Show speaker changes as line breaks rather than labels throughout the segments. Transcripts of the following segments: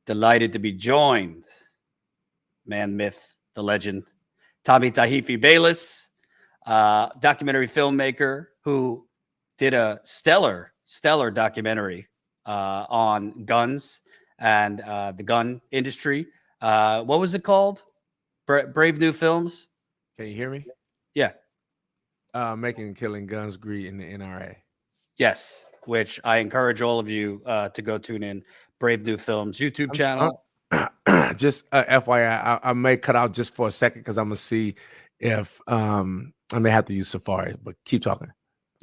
Delighted to be joined, man, myth, the legend, Tommy Tahifi Bayless, documentary filmmaker who did a stellar documentary on guns and the gun industry. What was it called? Brave New Films.
Can you hear me?
Yeah.
Making and Killing Guns Greed in the NRA.
Yes, which I encourage all of you to go tune in. Brave New Films YouTube channel.
Just FYI, I may cut out just for a second because I'm gonna see if I may have to use Safari, but keep talking.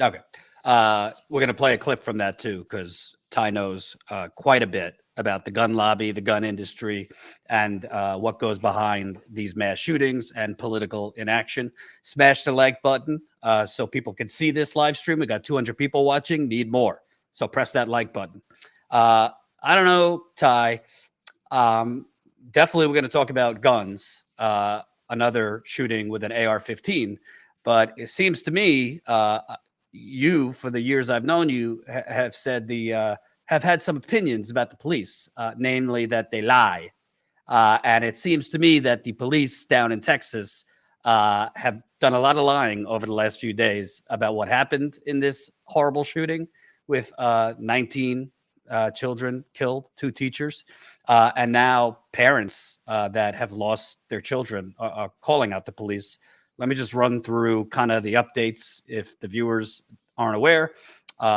Okay. We're gonna play a clip from that too, because Ty knows quite a bit about the gun lobby, the gun industry, and what goes behind these mass shootings and political inaction. Smash the like button so people can see this live stream. We got 200 people watching, need more. So press that like button. I don't know, Ty. Definitely we're going to talk about guns, another shooting with an AR-15. But it seems to me you, for the years I've known you, have said have had some opinions about the police, namely that they lie. And it seems to me that the police down in Texas have done a lot of lying over the last few days about what happened in this horrible shooting with 19 children killed, 2 teachers, and now parents that have lost their children are calling out the police. Let me just run through kind of the updates if the viewers aren't aware.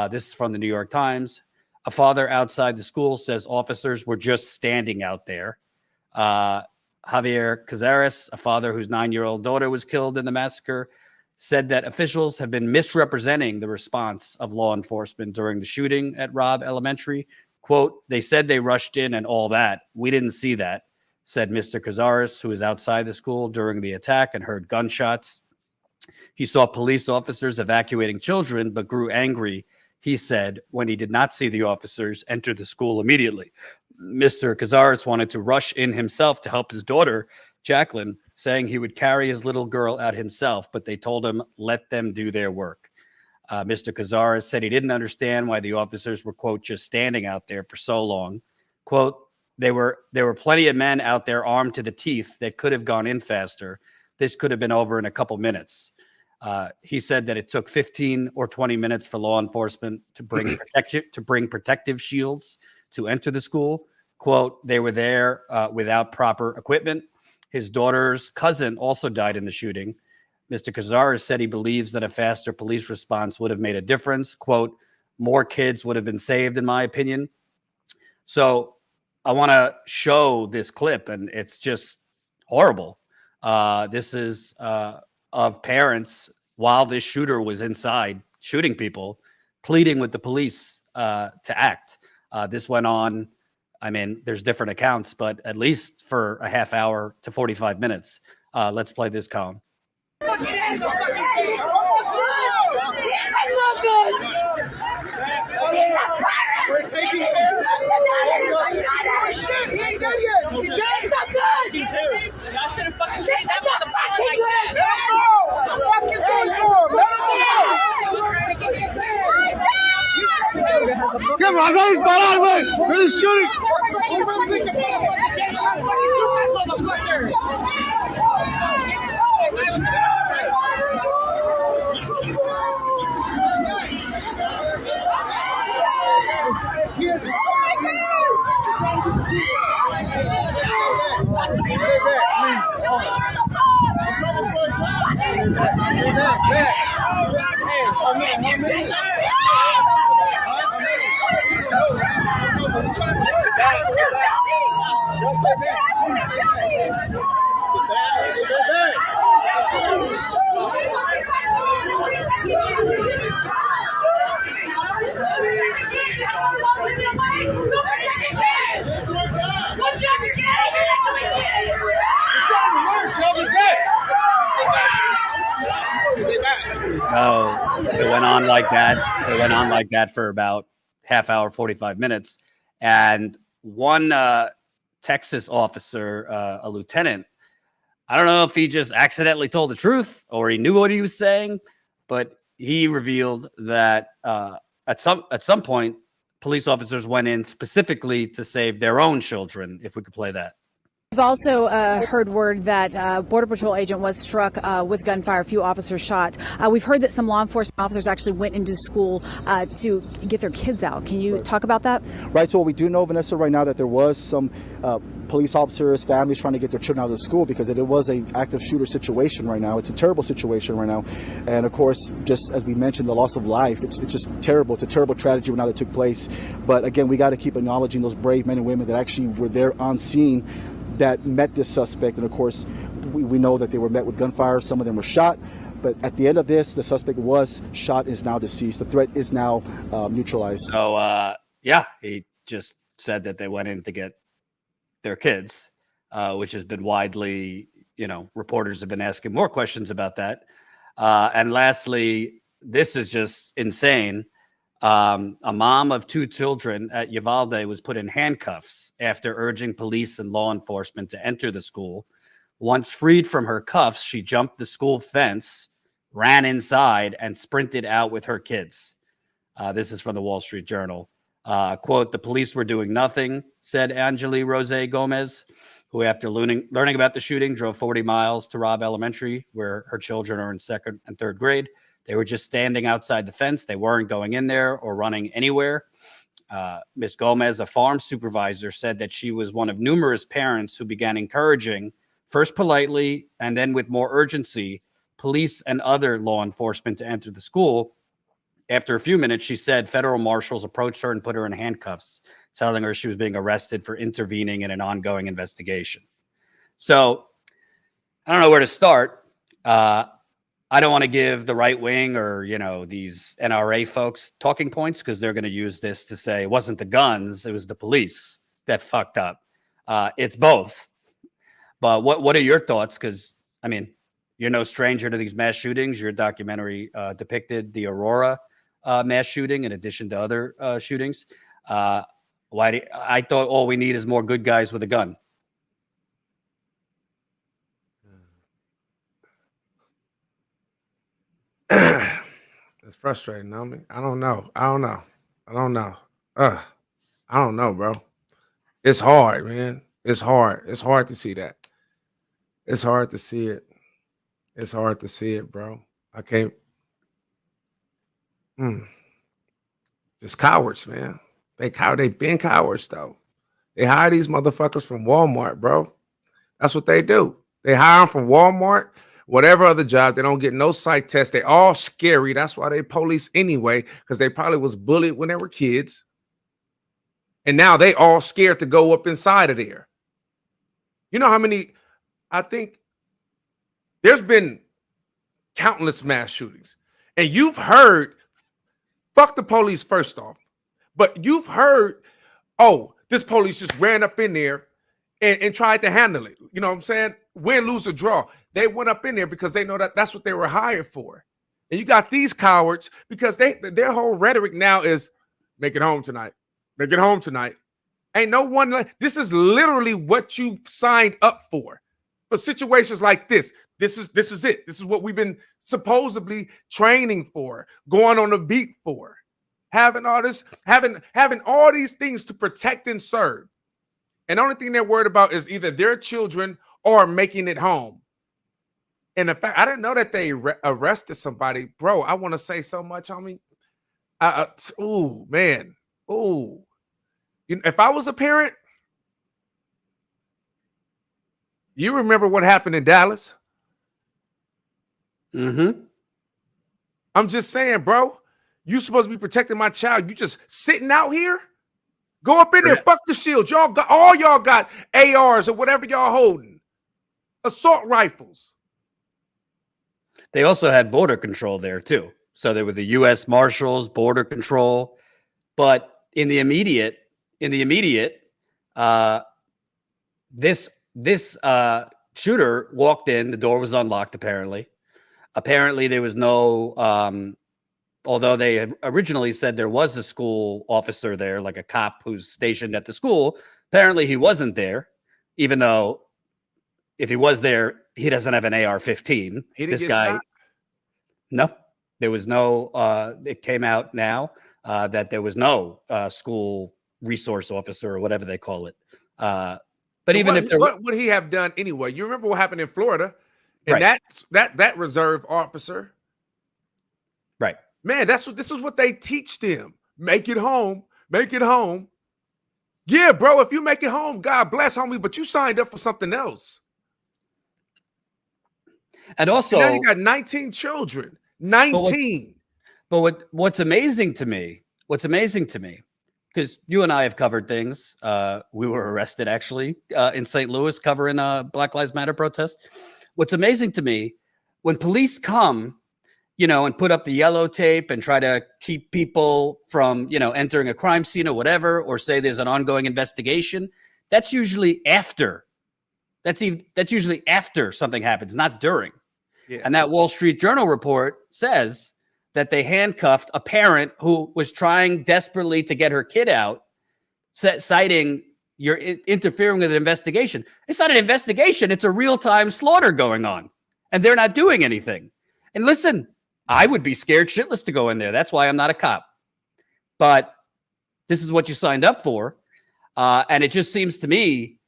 This is from the New York Times. A father outside the school says officers were just standing out there. Javier Cazares, a father whose 9-year-old daughter was killed in the massacre, said that officials have been misrepresenting the response of law enforcement during the shooting at Robb Elementary. Quote, they said they rushed in and all that. We didn't see that, said Mr. Cazares, who was outside the school during the attack and heard gunshots. He saw police officers evacuating children, but grew angry, he said, when he did not see the officers enter the school immediately. Mr. Cazares wanted to rush in himself to help his daughter, Jacqueline, saying he would carry his little girl out himself, but they told him, let them do their work. Mr. Cazares said he didn't understand why the officers were, quote, just standing out there for so long. Quote, there were plenty of men out there armed to the teeth that could have gone in faster. This could have been over in a couple minutes. He said that it took 15 or 20 minutes for law enforcement to bring protective shields to enter the school. Quote, they were there without proper equipment. His daughter's cousin also died in the shooting. Mr. Cazares said he believes that a faster police response would have made a difference. Quote, more kids would have been saved, in my opinion. So I want to show this clip, and it's just horrible. This is of parents while this shooter was inside shooting people, pleading with the police to act. This went on. I mean, there's different accounts, but at least for a half hour to 45 minutes. Let's play this column.
We're taking care of shit, he ain't done yet. She dead. It's not good. Y'all should have fucking changed that motherfucker like that. No! I'm fucking doing to him. Let him go. Come on, guys, para, güey. We're shooting.
Oh, it went on like that. It went on like that for about half hour, 45 minutes. And one Texas officer, a lieutenant, I don't know if he just accidentally told the truth or he knew what he was saying, but he revealed that at some point, police officers went in specifically to save their own children. If we could play that.
We've also heard word that a Border Patrol agent was struck with gunfire, a few officers shot. We've heard that some law enforcement officers actually went into school to get their kids out. Can you talk about that?
Right, so what we do know, Vanessa, right now that there was some police officers, families trying to get their children out of the school because it was an active shooter situation right now. It's a terrible situation right now. And of course, just as we mentioned, the loss of life, it's just terrible. It's a terrible tragedy right now that took place. But again, we got to keep acknowledging those brave men and women that actually were there on scene that met this suspect. And of course, we know that they were met with gunfire. Some of them were shot. But at the end of this, the suspect was shot and is now deceased. The threat is now neutralized.
So, yeah, he just said that they went in to get their kids, which has been widely, reporters have been asking more questions about that. And lastly, this is just insane. A mom of 2 children at Uvalde was put in handcuffs after urging police and law enforcement to enter the school. Once freed from her cuffs, she jumped the school fence, ran inside, and sprinted out with her kids. This is from the Wall Street Journal. Quote, "The police were doing nothing," said Angeli Rose Gomez, who after learning about the shooting drove 40 miles to Robb Elementary, where her children are in 2nd and 3rd grade. They were just standing outside the fence. They weren't going in there or running anywhere. Ms. Gomez, a farm supervisor, said that she was one of numerous parents who began encouraging, first politely and then with more urgency, police and other law enforcement to enter the school. After a few minutes, she said federal marshals approached her and put her in handcuffs, telling her she was being arrested for intervening in an ongoing investigation. So I don't know where to start. I don't want to give the right wing or, these NRA folks talking points because they're going to use this to say it wasn't the guns, it was the police that fucked up. It's both. But what are your thoughts? Because, you're no stranger to these mass shootings. Your documentary depicted the Aurora mass shooting in addition to other shootings. I thought all we need is more good guys with a gun.
It's frustrating. I don't know. I don't know, bro. It's hard, man. It's hard. It's hard to see that. It's hard to see it. It's hard to see it, bro. I can't. Just cowards, man. They've been cowards, though. They hire these motherfuckers from Walmart, bro. That's what they do. They hire them from Walmart. Whatever other job, they don't get no psych test. They all scary. That's why they police anyway, because they probably was bullied when they were kids. And now they all scared to go up inside of there. You know how many, I think there's been countless mass shootings. And you've heard, fuck the police first off, but you've heard, oh, this police just ran up in there and tried to handle it. You know what I'm saying? Win, lose, or draw. They went up in there because they know that that's what they were hired for. And you got these cowards because their whole rhetoric now is make it home tonight. Make it home tonight. Ain't no one. This is literally what you signed up for. For situations like this, this is it. This is what we've been supposedly training for, going on the beat for, having all this, having all these things to protect and serve. And the only thing they're worried about is either their children or making it home. And in fact, I didn't know that they arrested somebody. Bro, I want to say so much, homie. Oh, man. Oh. If I was a parent, you remember what happened in Dallas?
Mm-hmm.
I'm just saying, bro. You supposed to be protecting my child. You just sitting out here? Go up in there. Fuck the shield. Y'all got ARs or whatever y'all holding. Assault rifles.
They also had border control there too. So there were the U.S. Marshals, border control. But in the immediate, this shooter walked in. The door was unlocked. Apparently, there was no. Although they had originally said there was a school officer there, like a cop who's stationed at the school. Apparently, he wasn't there, even though if he was there, he doesn't have an AR-15.
He didn't
this
get
guy,
shot?
no, there was no. It came out now. that there was no school resource officer or whatever they call it. But even if there,
what would he have done anyway? You remember what happened in Florida, and
right.
that reserve officer,
right?
Man, this is what they teach them. Make it home. Make it home. Yeah, bro. If you make it home, God bless, homie. But you signed up for something else.
And also,
and now you got 19 children. 19.
But what's amazing to me, because you and I have covered things. We were arrested actually in St. Louis covering a Black Lives Matter protest. What's amazing to me, when police come, and put up the yellow tape and try to keep people from, entering a crime scene or whatever, or say there's an ongoing investigation, that's usually after. That's usually after something happens, not during.
Yeah.
And that Wall Street Journal report says that they handcuffed a parent who was trying desperately to get her kid out, citing you're interfering with an investigation. It's not an investigation. It's a real-time slaughter going on, and they're not doing anything. And listen, I would be scared shitless to go in there. That's why I'm not a cop. But this is what you signed up for. And it just seems to me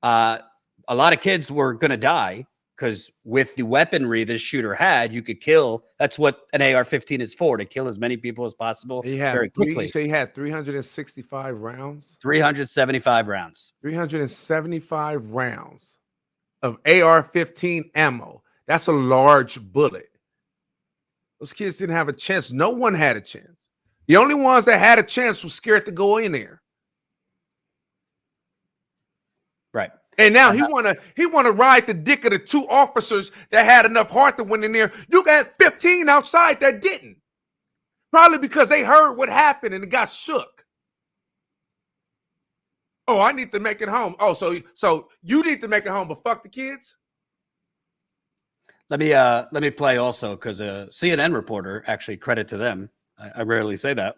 a lot of kids were going to die because with the weaponry this shooter had, you could kill. That's what an AR-15 is for, to kill as many people as possible very quickly.
So he had 365 rounds?
375 rounds.
375 rounds of AR-15 ammo. That's a large bullet. Those kids didn't have a chance. No one had a chance. The only ones that had a chance were scared to go in there.
Right.
And now he wanna ride the dick of the two officers that had enough heart to went in there. You got 15 outside that didn't. Probably because they heard what happened and it got shook. Oh, I need to make it home. Oh, so you need to make it home, but fuck the kids.
Let me play also, because a CNN reporter, actually, credit to them, I rarely say that,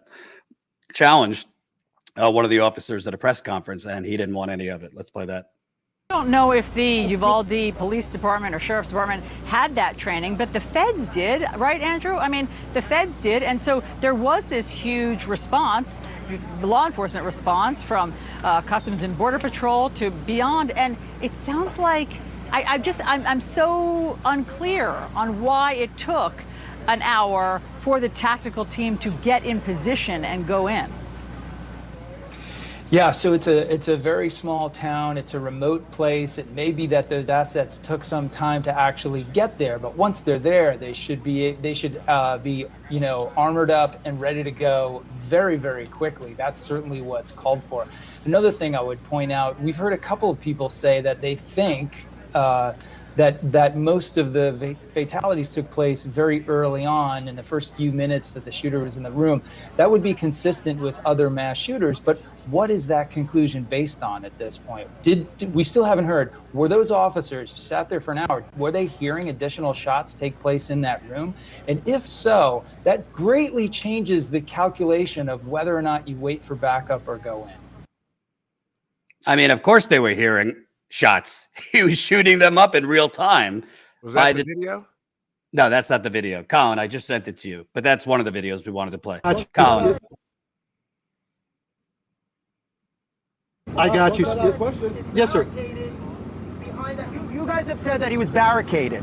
challenged one of the officers at a press conference, and he didn't want any of it. Let's play that.
I don't know if the Uvalde Police Department or Sheriff's Department had that training, but the feds did, right, Andrew? I mean, the feds did, and so there was this huge response, law enforcement response from Customs and Border Patrol to beyond, and it sounds like I'm so unclear on why it took an hour for the tactical team to get in position and go in.
Yeah, so it's a very small town. It's a remote place. It may be that those assets took some time to actually get there, but once they're there, they should be armored up and ready to go very, very quickly. That's certainly what's called for. Another thing I would point out, we've heard a couple of people say that they think that most of the fatalities took place very early on in the first few minutes that the shooter was in the room. That would be consistent with other mass shooters, but what is that conclusion based on at this point? We still haven't heard, were those officers who sat there for an hour, were they hearing additional shots take place in that room? And if so, that greatly changes the calculation of whether or not you wait for backup or go in.
I mean, of course they were hearing shots. He was shooting them up in real time.
Was that the video?
No, that's not the video. Colin, I just sent it to you, but that's one of the videos we wanted to play. Colin.
I got you. Yes, sir.
You guys have said that he was barricaded.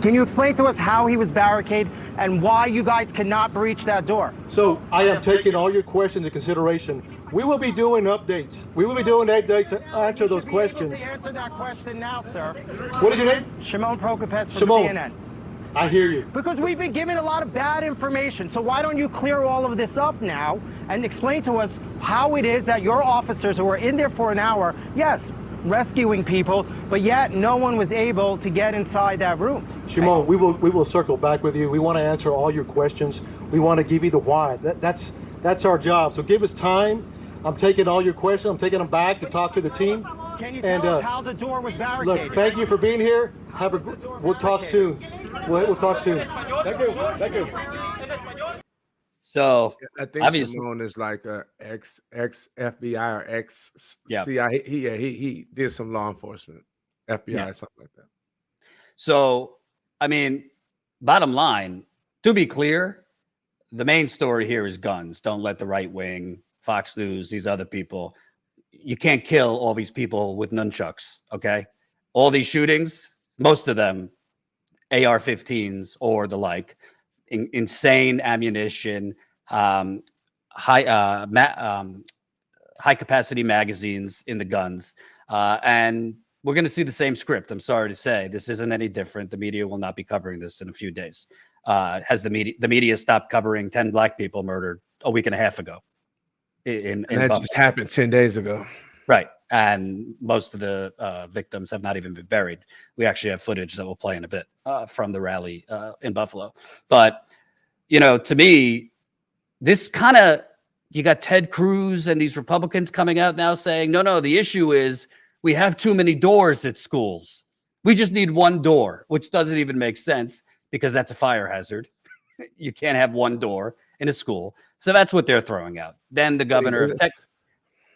Can you explain to us how he was barricaded and why you guys cannot breach that door?
So I am taking all your questions into consideration. We will be doing updates. We will be doing updates to answer those questions.
To answer that question now, sir.
What is your name?
Shimon Prokopets from
Shimon.
CNN.
I hear you.
Because we've been given a lot of bad information. So why don't you clear all of this up now and explain to us how it is that your officers who were in there for an hour, yes, rescuing people, but yet no one was able to get inside that room.
Shimon, we will circle back with you. We want to answer all your questions. We want to give you the why. That's our job. So give us time. I'm taking all your questions. I'm taking them back to talk to the team.
Can you tell us how the door was barricaded?
Look, thank you for being here. We'll talk soon. We'll talk soon. Thank you.
So
I think Simone is like a ex FBI or ex CIA. He did some law enforcement, FBI, something like that.
So, I mean, bottom line, to be clear, the main story here is guns. Don't let the right wing, Fox News, these other people. You can't kill all these people with nunchucks. Okay, all these shootings, most of them, AR-15s or the like, insane ammunition, high capacity magazines in the guns, and we're going to see the same script. I'm sorry to say, this isn't any different. The media will not be covering this in a few days. Has the media stopped covering 10 black people murdered a week and a half ago? In
that
Buffalo.
just happened 10 days ago.
Right. And most of the victims have not even been buried. We actually have footage that we'll play in a bit from the rally in Buffalo. But, you know, to me, this kind of, you got Ted Cruz and these Republicans coming out now saying, no, the issue is we have too many doors at schools. We just need one door, which doesn't even make sense because that's a fire hazard. You can't have one door in a school. So that's what they're throwing out. Then the governor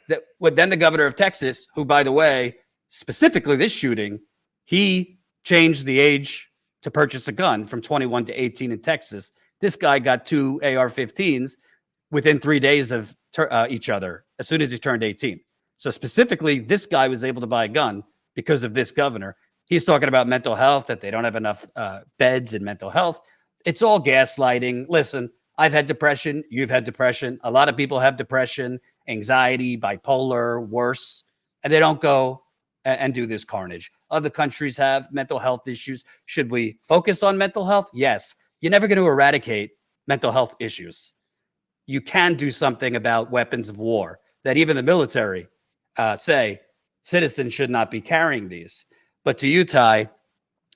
of Texas, who, by the way, specifically this shooting, he changed the age to purchase a gun from 21 to 18 in Texas. This guy got 2 AR-15s within 3 days of each other as soon as he turned 18. So specifically, this guy was able to buy a gun because of this governor. He's talking about mental health, that they don't have enough beds in mental health. It's all gaslighting. Listen, I've had depression. You've had depression. A lot of people have depression, anxiety, bipolar, worse, and they don't go and do this carnage. Other countries have mental health issues. Should we focus on mental health? Yes. You're never going to eradicate mental health issues. You can do something about weapons of war that even the military say citizens should not be carrying these. But to you, Ty,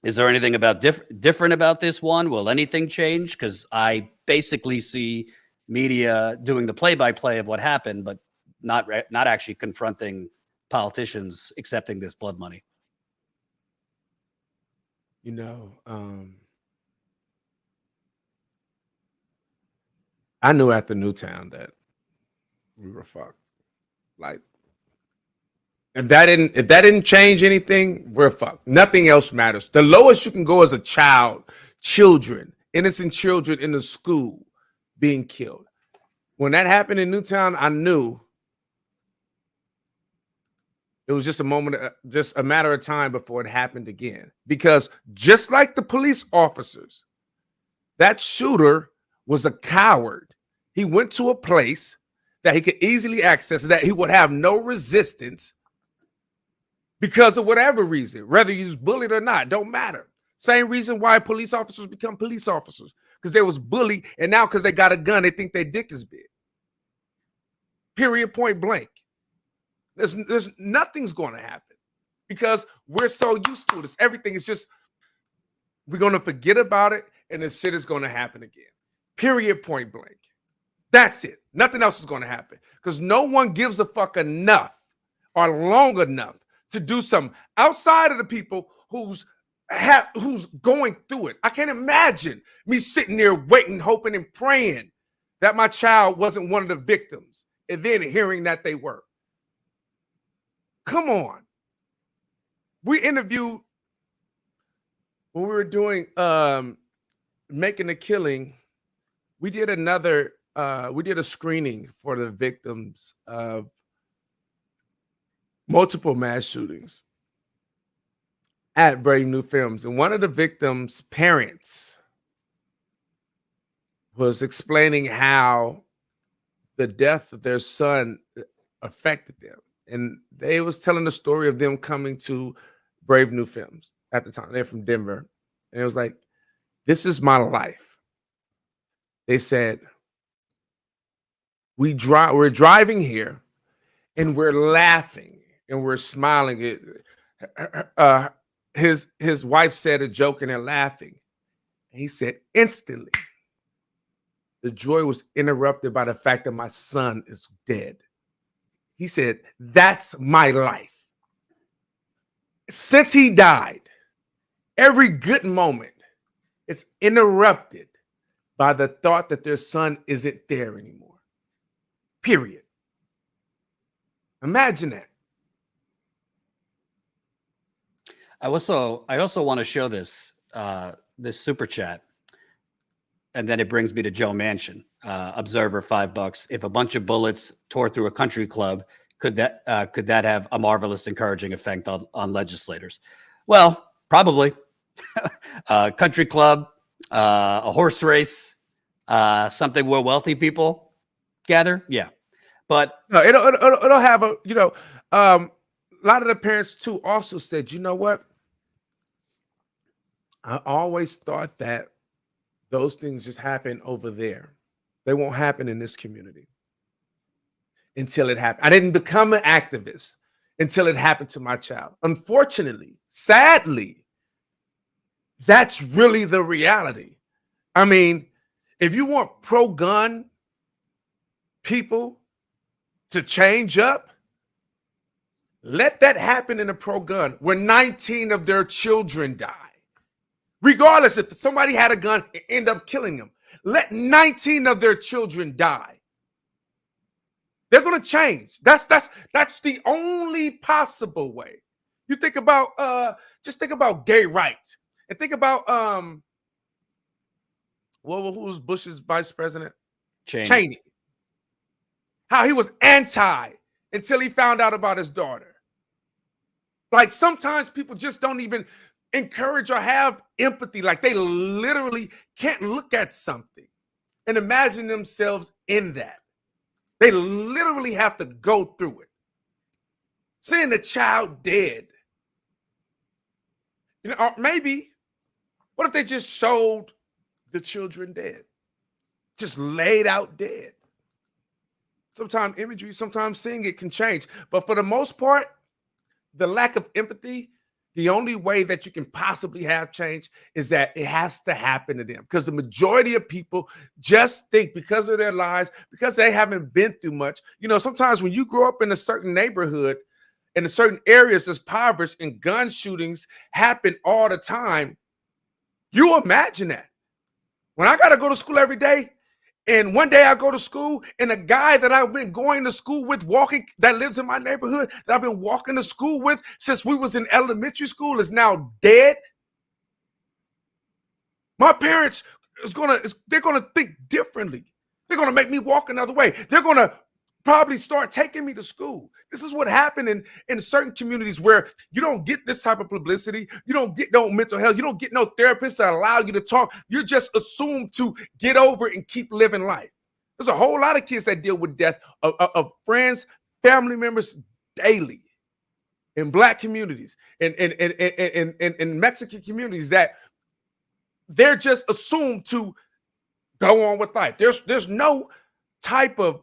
is there anything about different about this one? Will anything change? Because I basically see media doing the play-by-play of what happened, but not actually confronting politicians accepting this blood money.
You know, I knew after Newtown that we were fucked. Like, if that didn't change anything, we're fucked. Nothing else matters. The lowest you can go as a child, children, innocent children in the school being killed. When that happened in Newtown, I knew it was just a matter of time before it happened again. Because just like the police officers, that shooter was a coward. He went to a place that he could easily access, that he would have no resistance because of whatever reason, whether he's bullied or not, don't matter. Same reason why police officers become police officers, because they was bullied, and now because they got a gun, they think their dick is big. Period, point blank. There's nothing's going to happen because we're so used to this. Everything is just, we're going to forget about it, and this shit is going to happen again. Period, point blank. That's it. Nothing else is going to happen because no one gives a fuck enough or long enough to do something outside of the people who's going through it. I can't imagine me sitting there waiting, hoping, and praying that my child wasn't one of the victims, and then hearing that they were. Come on. We interviewed when we were doing Making a Killing. We did a screening for the victims of multiple mass shootings at Brave New Films. And one of the victims' parents was explaining how the death of their son affected them. And they was telling the story of them coming to Brave New Films at the time. They're from Denver. And it was like, this is my life. They said, we're driving here and we're laughing and we're smiling. His wife said a joke and they're laughing. And he said, instantly, the joy was interrupted by the fact that my son is dead. He said, that's my life. Since he died, every good moment is interrupted by the thought that their son isn't there anymore. Period. Imagine that.
I also want to show this super chat. and then it brings me to Joe Manchin, Observer, $5. If a bunch of bullets tore through a country club, could that have a marvelous, encouraging effect on legislators? Well, probably. Country club, a horse race, something where wealthy people gather. Yeah, but
no, it'll have a, you know, a lot of the parents too also said, you know what? I always thought that those things just happen over there. They won't happen in this community until it happened. I didn't become an activist until it happened to my child. Unfortunately, sadly, that's really the reality. I mean, if you want pro-gun people to change up, let that happen in a pro-gun where 19 of their children die. Regardless if somebody had a gun and end up killing them, let 19 of their children die. They're going to change. That's the only possible way. You think about just think about gay rights and think about who was Bush's vice president? Cheney. How he was anti until he found out about his daughter. Like sometimes people just don't even encourage or have empathy. Like they literally can't look at something and imagine themselves in that. They literally have to go through it. Seeing the child dead. You know, or maybe, what if they just showed the children dead? Just laid out dead. Sometimes imagery, sometimes seeing it can change. But for the most part, the lack of empathy, the only way that you can possibly have change is that it has to happen to them. Because the majority of people just think because of their lives, because they haven't been through much. You know, sometimes when you grow up in a certain neighborhood, in a certain areas that's impoverished and gun shootings happen all the time, you imagine that. When I got to go to school every day, and one day I go to school and a guy that I've been going to school with, walking, that lives in my neighborhood, that I've been walking to school with since we was in elementary school, is now dead. My parents they're gonna think differently. They're gonna make me walk another way. They're gonna probably start taking me to school. This is what happened in certain communities where you don't get this type of publicity. You don't get no mental health. You don't get no therapist that allow you to talk. You're just assumed to get over it and keep living life. There's a whole lot of kids that deal with death of friends, family members daily in Black communities and in Mexican communities that they're just assumed to go on with life. There's no type of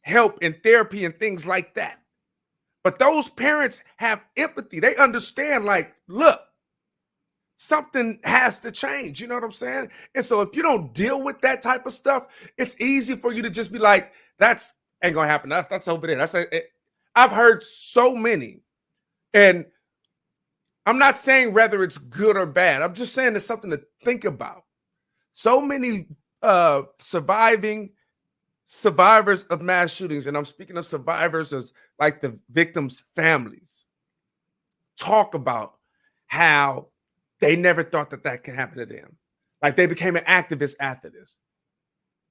help and therapy and things like that. But those parents have empathy. They understand, like, look, something has to change. You know what I'm saying? And so if you don't deal with that type of stuff, it's easy for you to just be like, that's ain't gonna happen. That's over there. I've heard so many, and I'm not saying whether it's good or bad. I'm just saying it's something to think about. So many survivors of mass shootings, and I'm speaking of survivors as like the victims' families, talk about how they never thought that could happen to them. Like they became an activist after this.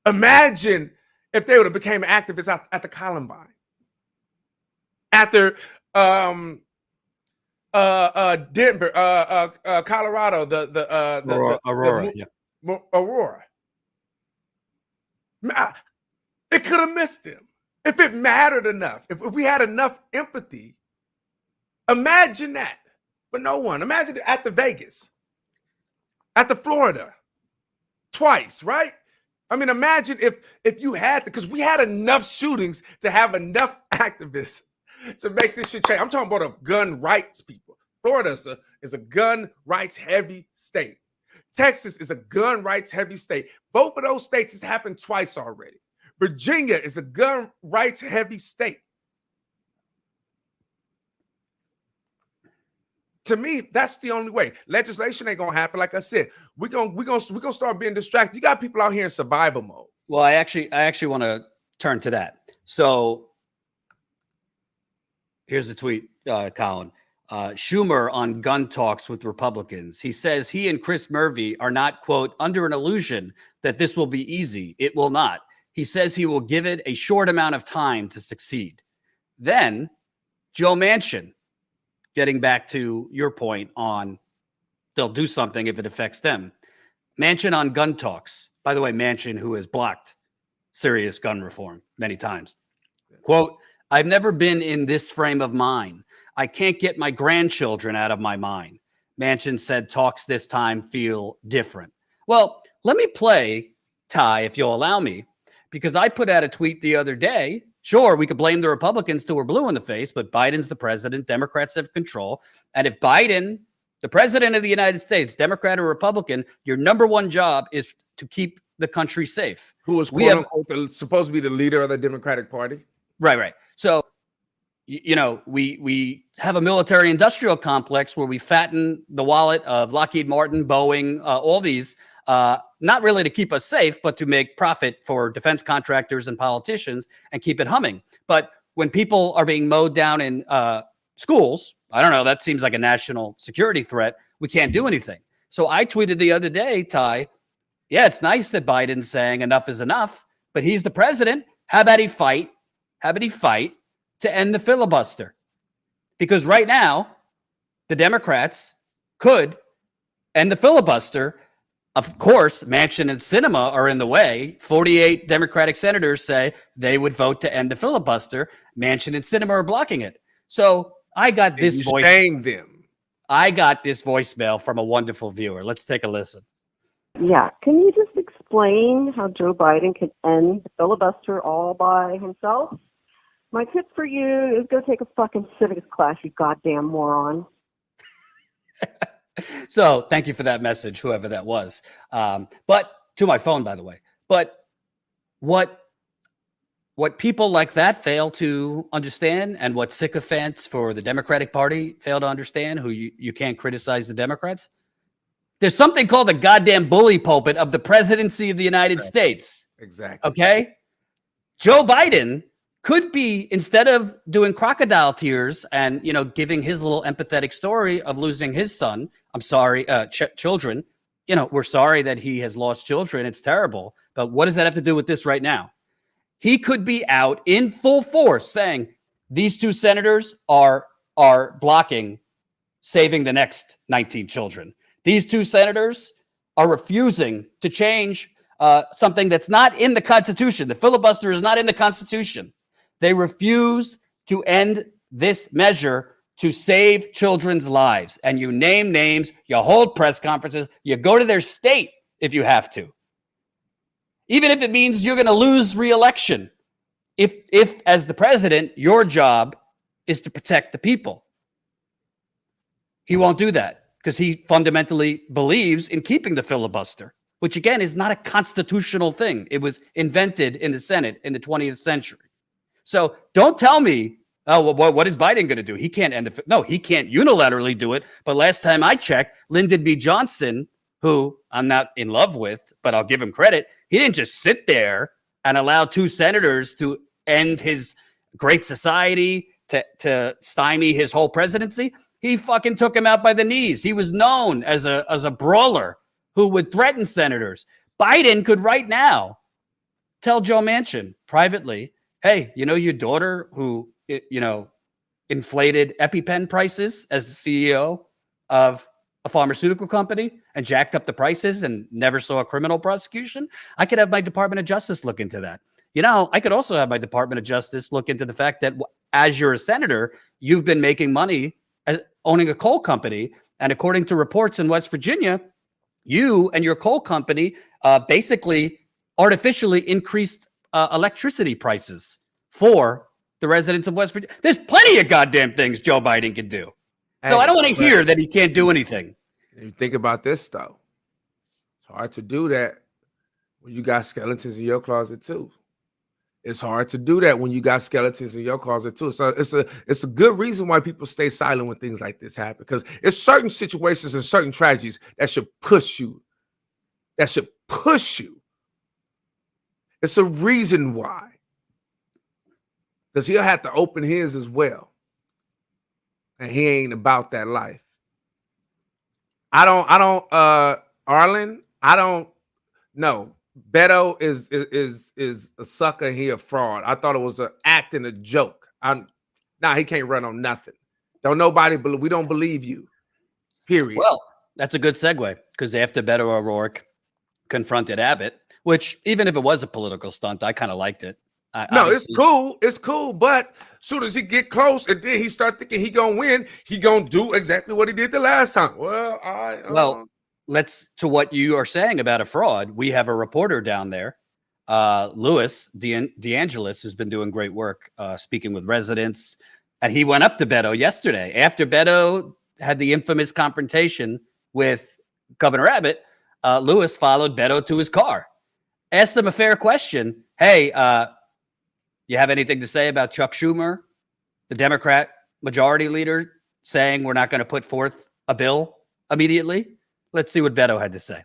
Imagine if they would have became an activist at the Columbine, after Denver, Colorado, the
Aurora,
Aurora. It could have missed them if it mattered enough. If we had enough empathy, imagine that. But no one. Imagine it at the Vegas, at the Florida, twice, right? I mean, imagine if you had, because we had enough shootings to have enough activists to make this shit change. I'm talking about gun rights people. Florida is a gun rights heavy state. Texas is a gun rights heavy state. Both of those states has happened twice already. Virginia is a gun rights heavy state. To me, that's the only way. Legislation ain't gonna happen. Like I said, we're gonna start being distracted. You got people out here in survival mode.
Well, I actually want to turn to that. So here's the tweet, Colin. Schumer on gun talks with Republicans. He says he and Chris Murphy are not, quote, under an illusion that this will be easy. It will not. He says he will give it a short amount of time to succeed. Then Joe Manchin, getting back to your point on they'll do something if it affects them. Manchin on gun talks. By the way, Manchin, who has blocked serious gun reform many times. Quote, I've never been in this frame of mind. I can't get my grandchildren out of my mind. Manchin said talks this time feel different. Well, let me play, Ty, if you'll allow me, because I put out a tweet the other day. Sure, we could blame the Republicans till we're blue in the face, but Biden's the president. Democrats have control. And if Biden, the president of the United States, Democrat or Republican, your number one job is to keep the country safe.
Who was quote unquote supposed to be the leader of the Democratic Party?
Right. So, you know, we have a military industrial complex where we fatten the wallet of Lockheed Martin, Boeing, all these, not really to keep us safe, but to make profit for defense contractors and politicians and keep it humming. But when people are being mowed down in schools, I don't know, that seems like a national security threat. We can't do anything. So I tweeted the other day, Ty, yeah, it's nice that Biden's saying enough is enough, but he's the president. How about he fight? How about he fight to end the filibuster? Because right now, the Democrats could end the filibuster. Of course, Manchin and Sinema are in the way. 48 Democratic senators say they would vote to end the filibuster. Manchin and Sinema are blocking it. So I got this I got this voicemail from a wonderful viewer. Let's take a listen.
Yeah. Can you just explain how Joe Biden could end the filibuster all by himself? My tip for you is go take a fucking civics class, you goddamn moron.
So thank you for that message, whoever that was. But to my phone, by the way. But what people like that fail to understand, and what sycophants for the Democratic Party fail to understand, who you can't criticize the Democrats, there's something called the goddamn bully pulpit of the presidency of the United States.
Exactly.
Okay? Joe Biden could be, instead of doing crocodile tears and, you know, giving his little empathetic story of losing his son, I'm sorry, children, you know, we're sorry that he has lost children. It's terrible. But what does that have to do with this right now? He could be out in full force saying these two senators are blocking saving the next 19 children. These two senators are refusing to change something that's not in the Constitution. The filibuster is not in the Constitution. They refuse to end this measure to save children's lives. And you name names, you hold press conferences, you go to their state if you have to. Even if it means you're going to lose re-election. If as the president, your job is to protect the people. He won't do that because he fundamentally believes in keeping the filibuster, which again is not a constitutional thing. It was invented in the Senate in the 20th century. So don't tell me, oh, well, what is Biden going to do? He can't end the, no, he can't unilaterally do it. But last time I checked, Lyndon B. Johnson, who I'm not in love with, but I'll give him credit, he didn't just sit there and allow two senators to end his great society, to stymie his whole presidency. He fucking took him out by the knees. He was known as a brawler who would threaten senators. Biden could right now tell Joe Manchin privately, hey, you know your daughter who, you know, inflated EpiPen prices as the CEO of a pharmaceutical company and jacked up the prices and never saw a criminal prosecution? I could have my Department of Justice look into that. You know, I could also have my Department of Justice look into the fact that as you're a senator, you've been making money as owning a coal company. And according to reports in West Virginia, you and your coal company basically artificially increased electricity prices for the residents of West Virginia. There's plenty of goddamn things Joe Biden can do. So I don't want to hear that he can't do anything.
You think about this, though. It's hard to do that when you got skeletons in your closet, too. It's hard to do that when you got skeletons in your closet, too. So it's a good reason why people stay silent when things like this happen, because it's certain situations and certain tragedies that should push you. That should push you. It's a reason why. Because he'll have to open his as well. and he ain't about that life. Arlen, I don't know. Beto is a sucker. He a fraud. I thought it was an act and a joke. He can't run on nothing. Don't nobody believe. We don't believe you. Period.
Well, that's a good segue because after Beto O'Rourke confronted Abbott, which even if it was a political stunt, I kind of liked it.
It's cool. It's cool. But soon as he get close and then he start thinking he gonna win, he gonna do exactly what he did the last time. Well,
let's to what you are saying about a fraud. We have a reporter down there, Louis DeAngelis, who's been doing great work speaking with residents. And he went up to Beto yesterday after Beto had the infamous confrontation with Governor Abbott. Louis followed Beto to his car, asked him a fair question. Hey, you have anything to say about Chuck Schumer, the Democrat majority leader, saying we're not going to put forth a bill immediately? Let's see what Beto had to say.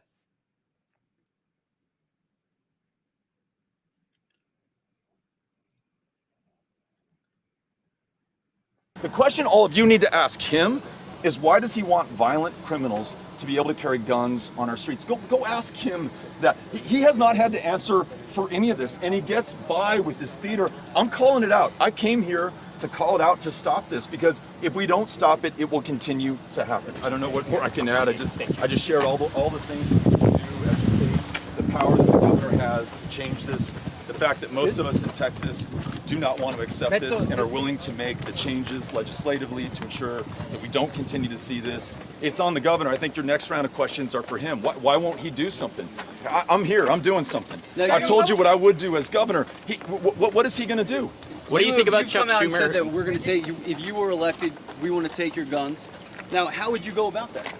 The question all of you need to ask him is, why does he want violent criminals to be able to carry guns on our streets? Go ask him that. He has not had to answer for any of this, and he gets by with this theater. I'm calling it out. I came here to call it out, to stop this, because if we don't stop it, it will continue to happen. I don't know what more I can add. I just shared all the things that we can do as a state, the power that the governor has to change this, the fact that most of us in Texas do not want to accept this and are willing to make the changes legislatively to ensure that we don't continue to see this. It's on the governor. I think your next round of questions are for him. Why won't he do something? I'm here. I'm doing something. I told you what I would do as governor. What is he going to do?
What do you think about Chuck
Schumer? You said
Schumer?
that we're going to take you. If you were elected, we want to take your guns. Now, how would you go about that?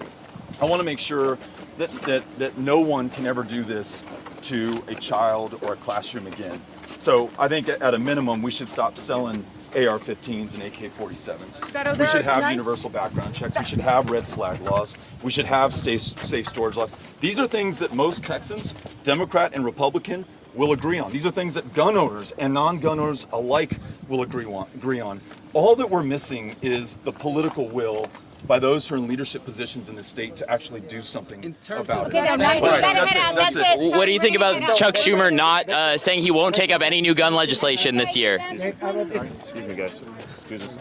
I want to make sure that no one can ever do this to a child or a classroom again. So I think at a minimum, we should stop selling AR-15s and AK-47s. We should have universal background checks. We should have red flag laws. We should have safe storage laws. These are things that most Texans, Democrat and Republican, will agree on. These are things that gun owners and non-gun owners alike will agree on. All that we're missing is the political will by those who are in leadership positions in the state to actually do something about it.
What do you think about Chuck Schumer not saying he won't take up any new gun legislation this year?
Excuse me, guys. Excuse us.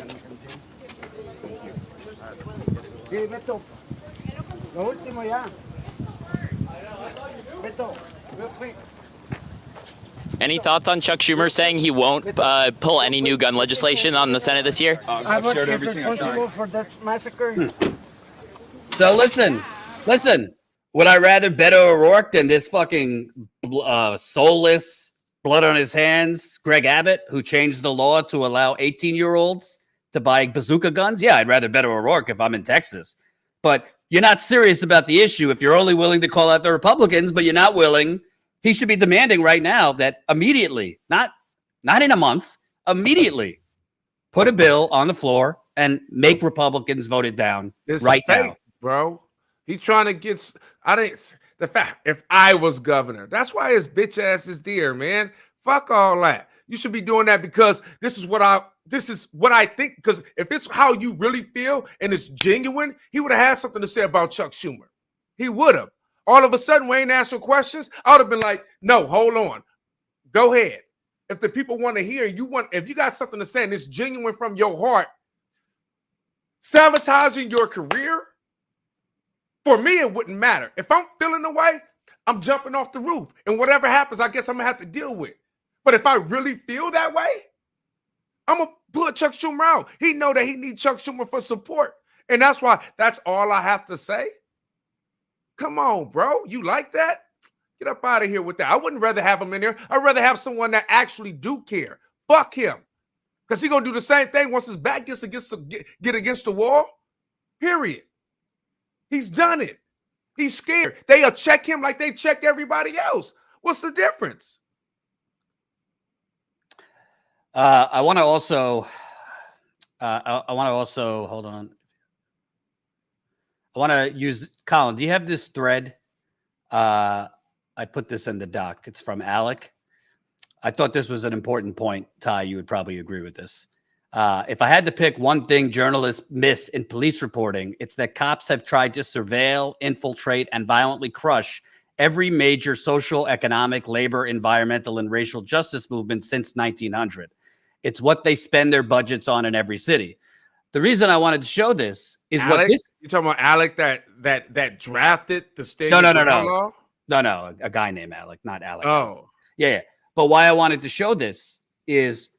Any thoughts on Chuck Schumer saying he won't pull any new gun legislation on the Senate this year?
I've shared everything I signed.
For this massacre.
So listen. Would I rather Beto O'Rourke than this fucking soulless, blood on his hands Greg Abbott, who changed the law to allow 18-year-olds to buy bazooka guns? Yeah, I'd rather Beto O'Rourke if I'm in Texas. But you're not serious about the issue if you're only willing to call out the Republicans, but you're not willing. He should be demanding right now that immediately, not in a month, immediately put a bill on the floor and make Republicans vote it down now.
Bro. He's trying to get. If I was governor, that's why his bitch ass is there, man. Fuck all that. You should be doing that because this is what I think. Because if it's how you really feel and it's genuine, he would have had something to say about Chuck Schumer. He would have. All of a sudden, we ain't answering questions. I would have been like, no, hold on. Go ahead. If the people want to hear, if you got something to say and it's genuine from your heart, sabotaging your career, for me, it wouldn't matter. If I'm feeling the way, I'm jumping off the roof. And whatever happens, I guess I'm going to have to deal with. But if I really feel that way, I'm going to put Chuck Schumer out. He know that he needs Chuck Schumer for support. And that's all I have to say. Come on, bro. You like that? Get up out of here with that. I wouldn't rather have him in there. I'd rather have someone that actually do care. Fuck him. Because he's going to do the same thing once his back gets get against the wall. Period. He's done it. He's scared. They'll check him like they check everybody else. What's the difference?
I want to also hold on. I want to use Colin. Do you have this thread? I put this in the doc. It's from Alec. I thought this was an important point. Ty, you would probably agree with this. If I had to pick one thing journalists miss in police reporting, it's that cops have tried to surveil, infiltrate, and violently crush every major social, economic, labor, environmental, and racial justice movement since 1900. It's what they spend their budgets on in every city. The reason I wanted to show this is
Alec,
what this.
You talking about Alec that drafted the state?
No,
law?
No, a guy named Alec, not Alec.
Oh,
yeah. But why I wanted to show this is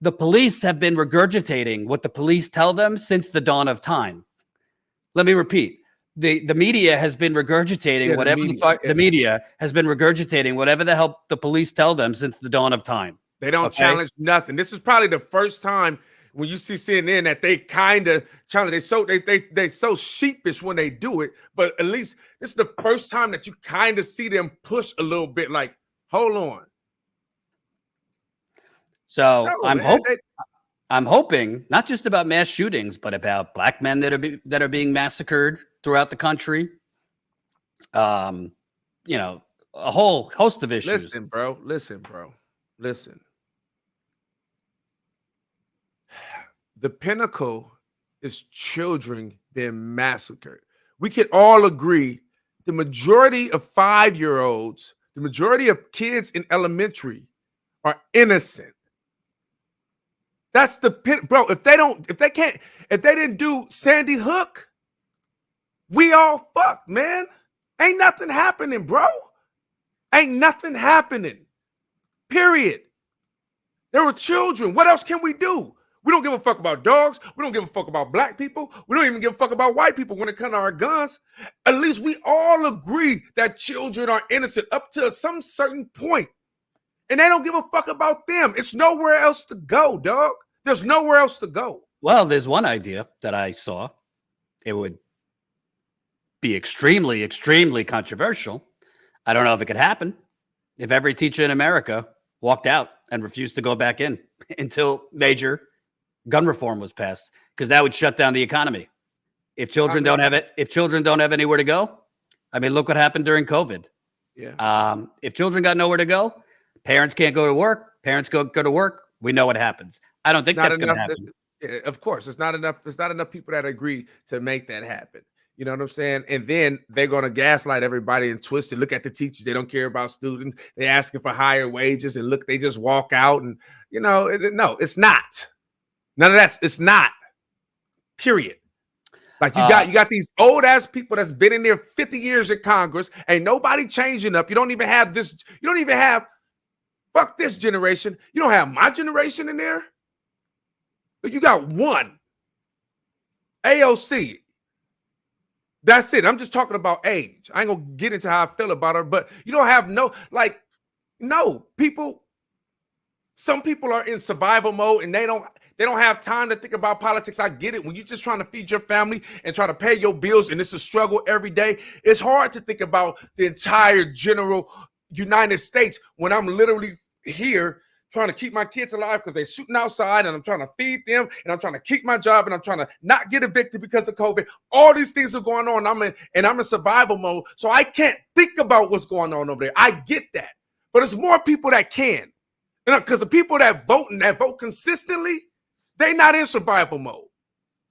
the police have been regurgitating what the police tell them since the dawn of time. Let me repeat. The media has been regurgitating the media has been regurgitating whatever the hell the police tell them since the dawn of time.
They don't challenge nothing. This is probably the first time when you see CNN that they kind of challenge. They so sheepish when they do it, but at least this is the first time that you kind of see them push a little bit. Like, hold on.
So I'm hoping not just about mass shootings, but about black men that are being massacred throughout the country. You know, a whole host of issues.
Listen, bro. Listen. The pinnacle is children being massacred. We can all agree the majority of 5-year-olds, the majority of kids in elementary are innocent. That's the pin, bro. If they didn't do Sandy Hook, we all fucked, man. Ain't nothing happening, bro. Ain't nothing happening. Period. There were children. What else can we do? We don't give a fuck about dogs. We don't give a fuck about black people. We don't even give a fuck about white people when it comes to our guns. At least we all agree that children are innocent up to some certain point. And they don't give a fuck about them. It's nowhere else to go, dog. There's nowhere else to go.
Well, there's one idea that I saw. It would be extremely, extremely controversial. I don't know if it could happen. If every teacher in America walked out and refused to go back in until major gun reform was passed, because that would shut down the economy. If children don't have anywhere to go, I mean, look what happened during COVID.
Yeah.
If children got nowhere to go, parents can't go to work. Parents go to work. We know what happens. I don't think that's going to happen.
Of course, it's not enough. There's not enough people that agree to make that happen. You know what I'm saying? And then they're going to gaslight everybody and twist it. Look at the teachers. They don't care about students. They're asking for higher wages, and look, they just walk out. And no, it's not. None of that. It's not. Period. Like you got these old ass people that's been in there 50 years in Congress. Ain't nobody changing up. You don't even have this. You don't even have. Fuck this generation. You don't have my generation in there. You got one. AOC. That's it. I'm just talking about age. I ain't gonna get into how I feel about her, but you don't have people. Some people are in survival mode and they don't have time to think about politics. I get it. When you're just trying to feed your family and try to pay your bills and it's a struggle every day, it's hard to think about the entire general United States when I'm literally here trying to keep my kids alive because they're shooting outside and I'm trying to feed them and I'm trying to keep my job and I'm trying to not get evicted because of COVID. All these things are going on. I'm in survival mode. So I can't think about what's going on over there. I get that. But it's more people that can. Because the people that vote consistently, they're not in survival mode.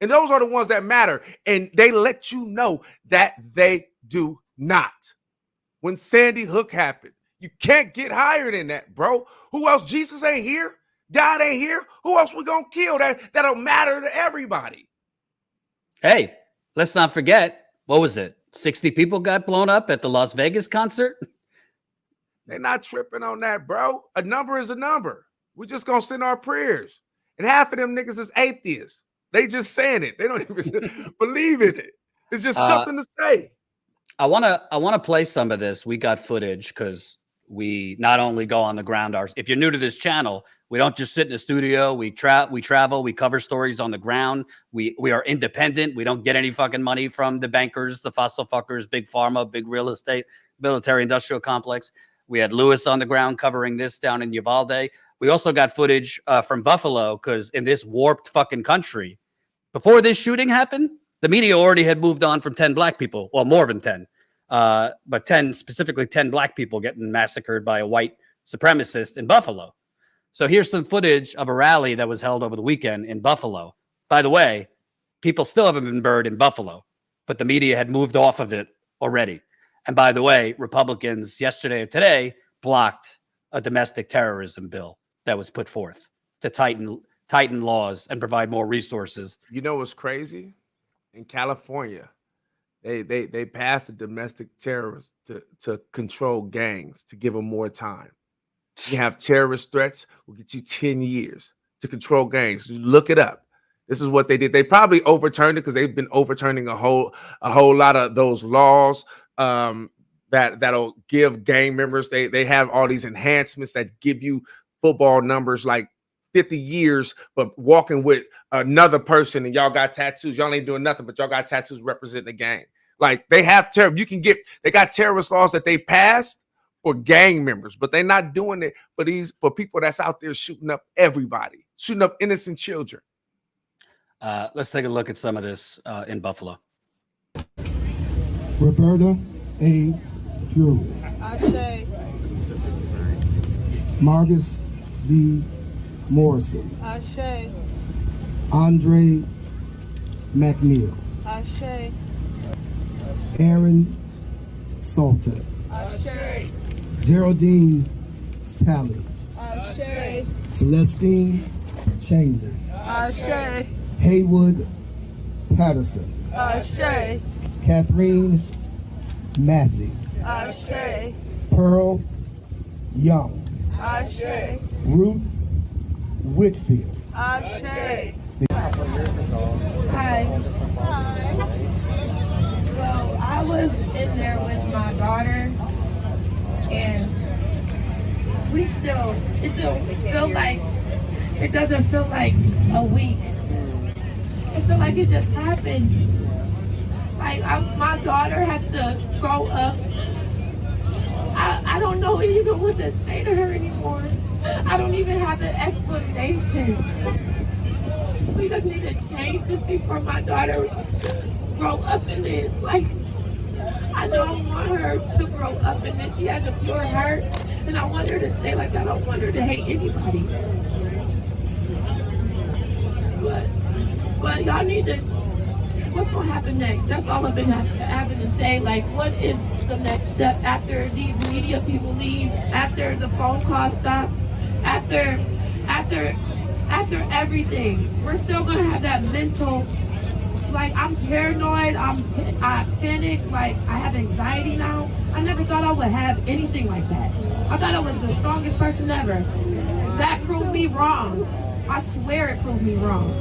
And those are the ones that matter. And they let you know that they do not. When Sandy Hook happened, you can't get higher than that, bro. Who else? Jesus ain't here. God ain't here. Who else we gonna kill? That'll matter to everybody.
Hey, let's not forget, what was it? 60 people got blown up at the Las Vegas concert.
They're not tripping on that, bro. A number is a number. We're just gonna send our prayers. And half of them niggas is atheists. They just saying it. They don't even believe in it. It's just something to say.
I wanna play some of this. We got footage because we not only go on the ground. If you're new to this channel, we don't just sit in the studio. We travel. We cover stories on the ground. We are independent. We don't get any fucking money from the bankers, the fossil fuckers, big pharma, big real estate, military industrial complex. We had Lewis on the ground covering this down in Uvalde. We also got footage from Buffalo because in this warped fucking country, before this shooting happened, the media already had moved on from 10 black people, well, more than 10. But 10 black people getting massacred by a white supremacist in Buffalo. So here's some footage of a rally that was held over the weekend in Buffalo. By the way, people still haven't been burned in Buffalo, but the media had moved off of it already. And by the way, Republicans yesterday or today blocked a domestic terrorism bill that was put forth to tighten laws and provide more resources.
You know what's crazy? In California, they passed a domestic terrorist to control gangs, to give them more time. You have terrorist threats, will get you 10 years to control gangs. Look it up. This is what they did. They probably overturned it because they've been overturning a whole lot of those laws that'll give gang members. They have all these enhancements that give you football numbers like 50 years, but walking with another person and y'all got tattoos. Y'all ain't doing nothing, but y'all got tattoos representing the gang. Like they have terror. They got terrorist laws that they passed for gang members, but they're not doing it for people that's out there shooting up everybody, shooting up innocent children.
Let's take a look at some of this in Buffalo.
Roberta A. Drew.
Ashe.
Marcus D. Morrison.
Ashe.
Andre McNeil.
Ashe.
Aaron Salter.
Ashe.
Geraldine Talley.
Ashe.
Celestine Chamber.
Ashe.
Haywood Patterson.
Ashe.
Catherine Massey.
Ashe.
Pearl Young.
Ashe.
Ruth Whitfield.
Ashe.
Hi. So I was in there with my daughter, and it still feel like, it doesn't feel like a week. It feel like it just happened. Like my daughter has to grow up. I don't know even what to say to her anymore. I don't even have an explanation. We just need to change this before my daughter grow up in this. Like, I don't want her to grow up in this. She has a pure heart, and I want her to stay like that. I don't want her to hate anybody. But y'all need to, what's going to happen next? That's all I've been having to say. Like, what is the next step after these media people leave, after the phone call stops, after everything? We're still going to have that mental, like, I'm paranoid, I panic, like, I have anxiety now. I never thought I would have anything like that. I thought I was the strongest person ever. That proved me wrong. I swear it proved me wrong.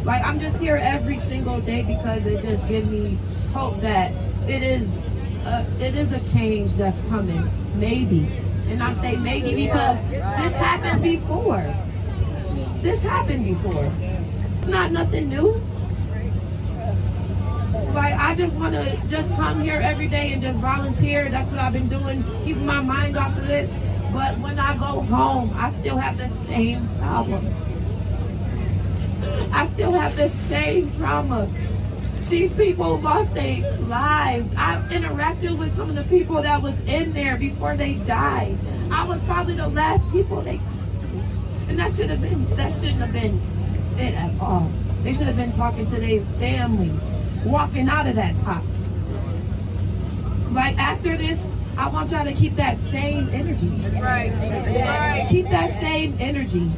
Like, I'm just here every single day because it just gives me hope that it is a change that's coming, maybe. And I say maybe because this happened before. This happened before. It's not nothing new. Like, I just want to just come here every day and just volunteer. That's what I've been doing, keeping my mind off of it. But when I go home, I still have the same problems. I still have the same trauma. These people lost their lives. I've interacted with some of the people that was in there before they died. I was probably the last people they talked to. And that shouldn't have been it at all. They should have been talking to their families, walking out of that tops. Like, after this, I want y'all to keep that same energy. That's right. That's right. Keep that same energy.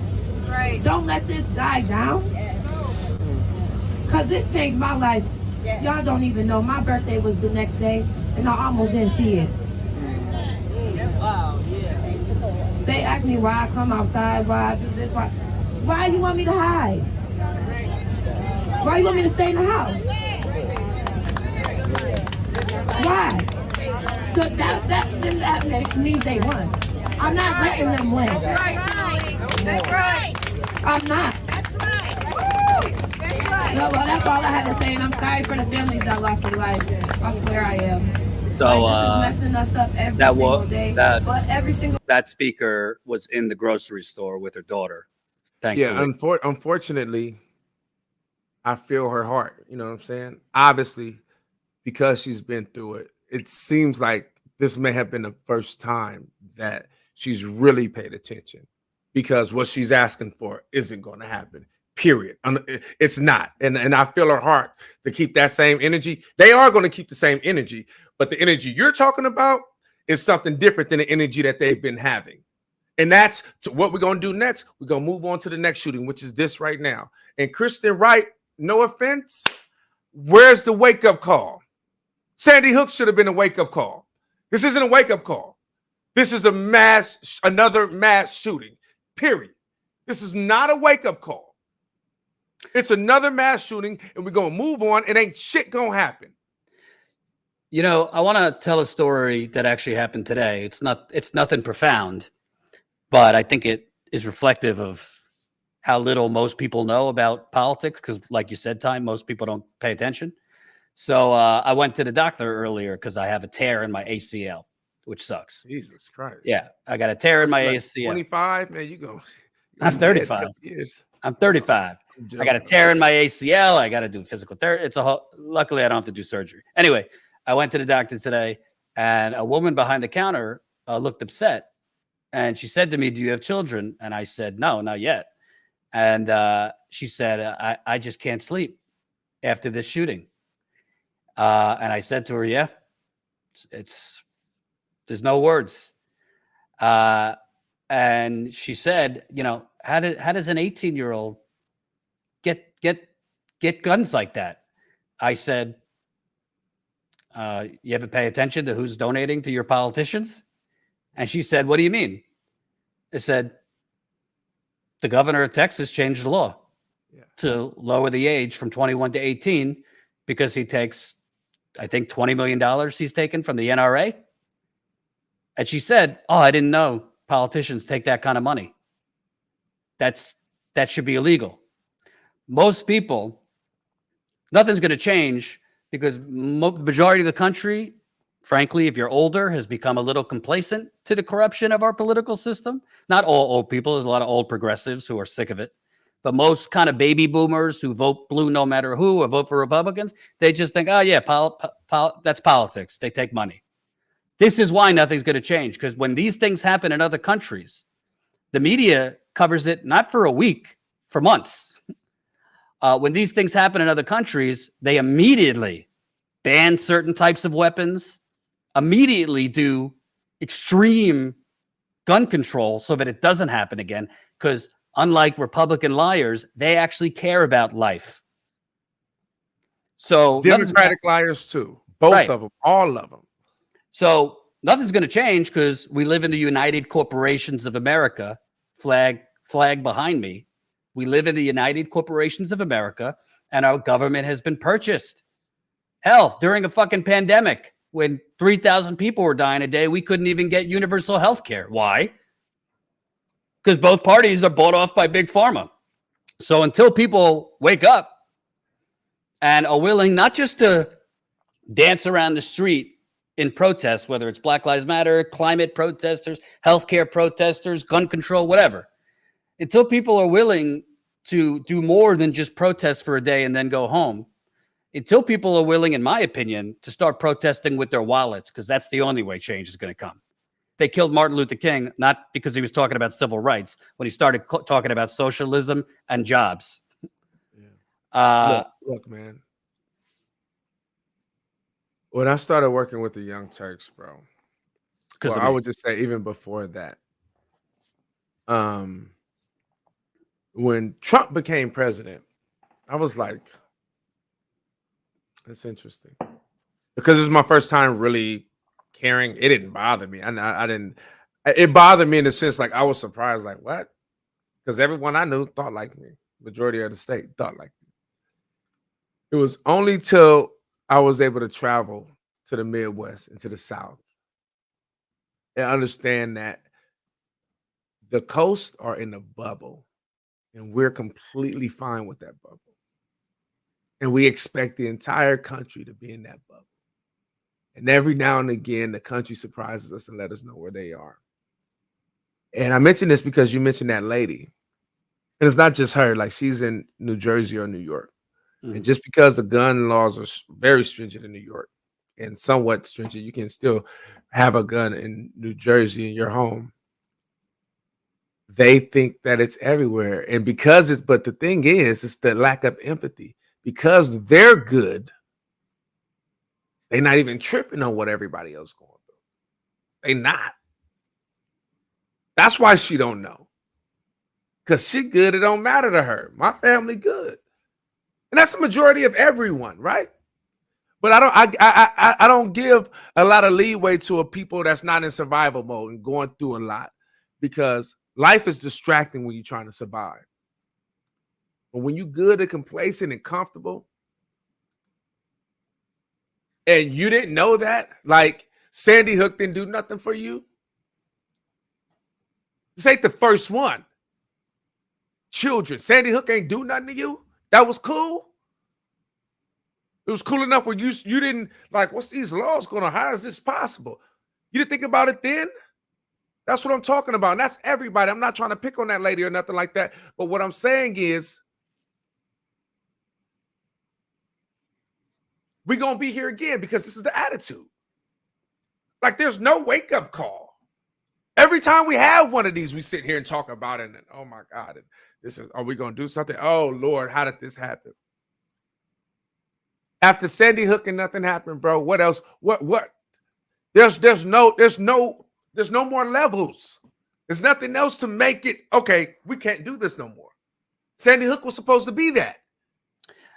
That's right. Don't let this die down. Because this changed my life. Y'all don't even know. My birthday was the next day, and I almost didn't see it. Wow, yeah. They asked me why I come outside, why I do this, why you want me to hide? Why you want me to stay in the house? Why? So that means they won. I'm not letting them win. That's right. That's right. I'm not. That's right. No, well, that's all I had to say, and I'm sorry for the families that lost their life. I swear I am.
So
this is messing us up every single day. But every single
that speaker was in the grocery store with her daughter. Thankfully.
Yeah, unfortunately, I feel her heart. You know what I'm saying? Obviously, because she's been through it, it seems like this may have been the first time that she's really paid attention. because what she's asking for isn't going to happen. Period. It's not. And I feel her heart to keep that same energy. They are going to keep the same energy, but the energy you're talking about is something different than the energy that they've been having. And that's what we're going to do next. We're going to move on to the next shooting, which is this right now. And Kristen Wright, no offense, where's the wake-up call? Sandy Hook should have been a wake-up call. This isn't a wake-up call. This is another mass shooting, period. This is not a wake-up call. It's another mass shooting, and we're going to move on. It ain't shit going to happen.
You know, I want to tell a story that actually happened today. It's nothing profound, but I think it is reflective of how little most people know about politics because, like you said, most people don't pay attention. So I went to the doctor earlier because I have a tear in my ACL, which sucks.
Jesus Christ.
Yeah, I got a tear in my ACL.
25, man, you go.
I'm 35. I'm 35. I got a tear in my ACL. I got to do physical therapy. Luckily, I don't have to do surgery. Anyway, I went to the doctor today, and a woman behind the counter looked upset, and she said to me, "Do you have children?" And I said, "No, not yet." And she said, I just can't sleep after this shooting. And I said to her, yeah, there's no words. And she said, you know, how does an 18-year-old get guns like that? I said, you ever pay attention to who's donating to your politicians? And she said, what do you mean? I said, the governor of Texas changed the law to lower the age from 21 to 18 because he takes, I think, $20 million he's taken from the NRA. And she said, oh, I didn't know politicians take that kind of money. That should be illegal. Most people, nothing's going to change because the majority of the country, frankly, if you're older, has become a little complacent to the corruption of our political system. Not all old people. There's a lot of old progressives who are sick of it. But most kind of baby boomers who vote blue no matter who or vote for Republicans, they just think, oh, yeah, that's politics. They take money. This is why nothing's going to change, because when these things happen in other countries, the media covers it not for a week, for months. When these things happen in other countries, they immediately ban certain types of weapons, immediately do extreme gun control so that it doesn't happen again, because unlike Republican liars, they actually care about life. So
Democratic liars too. Both of them, all of them.
So nothing's going to change because we live in the United Corporations of America, flag behind me. We live in the United Corporations of America, and our government has been purchased. Hell, during a fucking pandemic, when 3,000 people were dying a day, we couldn't even get universal health care. Why? Because both parties are bought off by Big Pharma. So until people wake up and are willing not just to dance around the street in protest, whether it's Black Lives Matter, climate protesters, healthcare protesters, gun control, whatever, until people are willing to do more than just protest for a day and then go home, until people are willing, in my opinion, to start protesting with their wallets, because that's the only way change is going to come. They killed Martin Luther King, not because he was talking about civil rights, when he started talking about socialism and jobs.
Look, man. When I started working with the Young Turks, bro, I would just say even before that, when Trump became president, I was like, that's interesting. Because it was my first time really caring. It didn't bother me. I didn't. It bothered me in the sense like I was surprised, like what? Because everyone I knew thought like me. Majority of the state thought like me. It was only till I was able to travel to the Midwest and to the South and understand that the coasts are in a bubble and we're completely fine with that bubble. And we expect the entire country to be in that bubble. And every now and again, the country surprises us and let us know where they are. And I mention this because you mentioned that lady. And it's not just her, like she's in New Jersey or New York. Mm-hmm. And just because the gun laws are very stringent in New York and somewhat stringent, you can still have a gun in New Jersey in your home. they think that it's everywhere. And because it's, but the thing is, it's the lack of empathy. Because they're good, they're not even tripping on what everybody else going through. They not. That's why she don't know. Because she good, it don't matter to her. My family good. And that's the majority of everyone, right? But I don't give a lot of leeway to a people that's not in survival mode and going through a lot, because life is distracting when you're trying to survive. But when you're good and complacent and comfortable, and you didn't know that, like Sandy Hook didn't do nothing for you. This ain't the first one. Children, Sandy Hook ain't do nothing to you. That was cool. It was cool enough where you didn't like, what's these laws going on? How is this possible? You didn't think about it then? That's what I'm talking about. And that's everybody. I'm not trying to pick on that lady or nothing like that. But what I'm saying is, we're going to be here again because this is the attitude. Like, there's no wake-up call. Every time we have one of these, we sit here and talk about it. And oh my God, and this is, are we going to do something? Oh Lord, how did this happen? After Sandy Hook and nothing happened, bro. What else? What? There's no more levels. There's nothing else to make it. Okay, we can't do this no more. Sandy Hook was supposed to be that.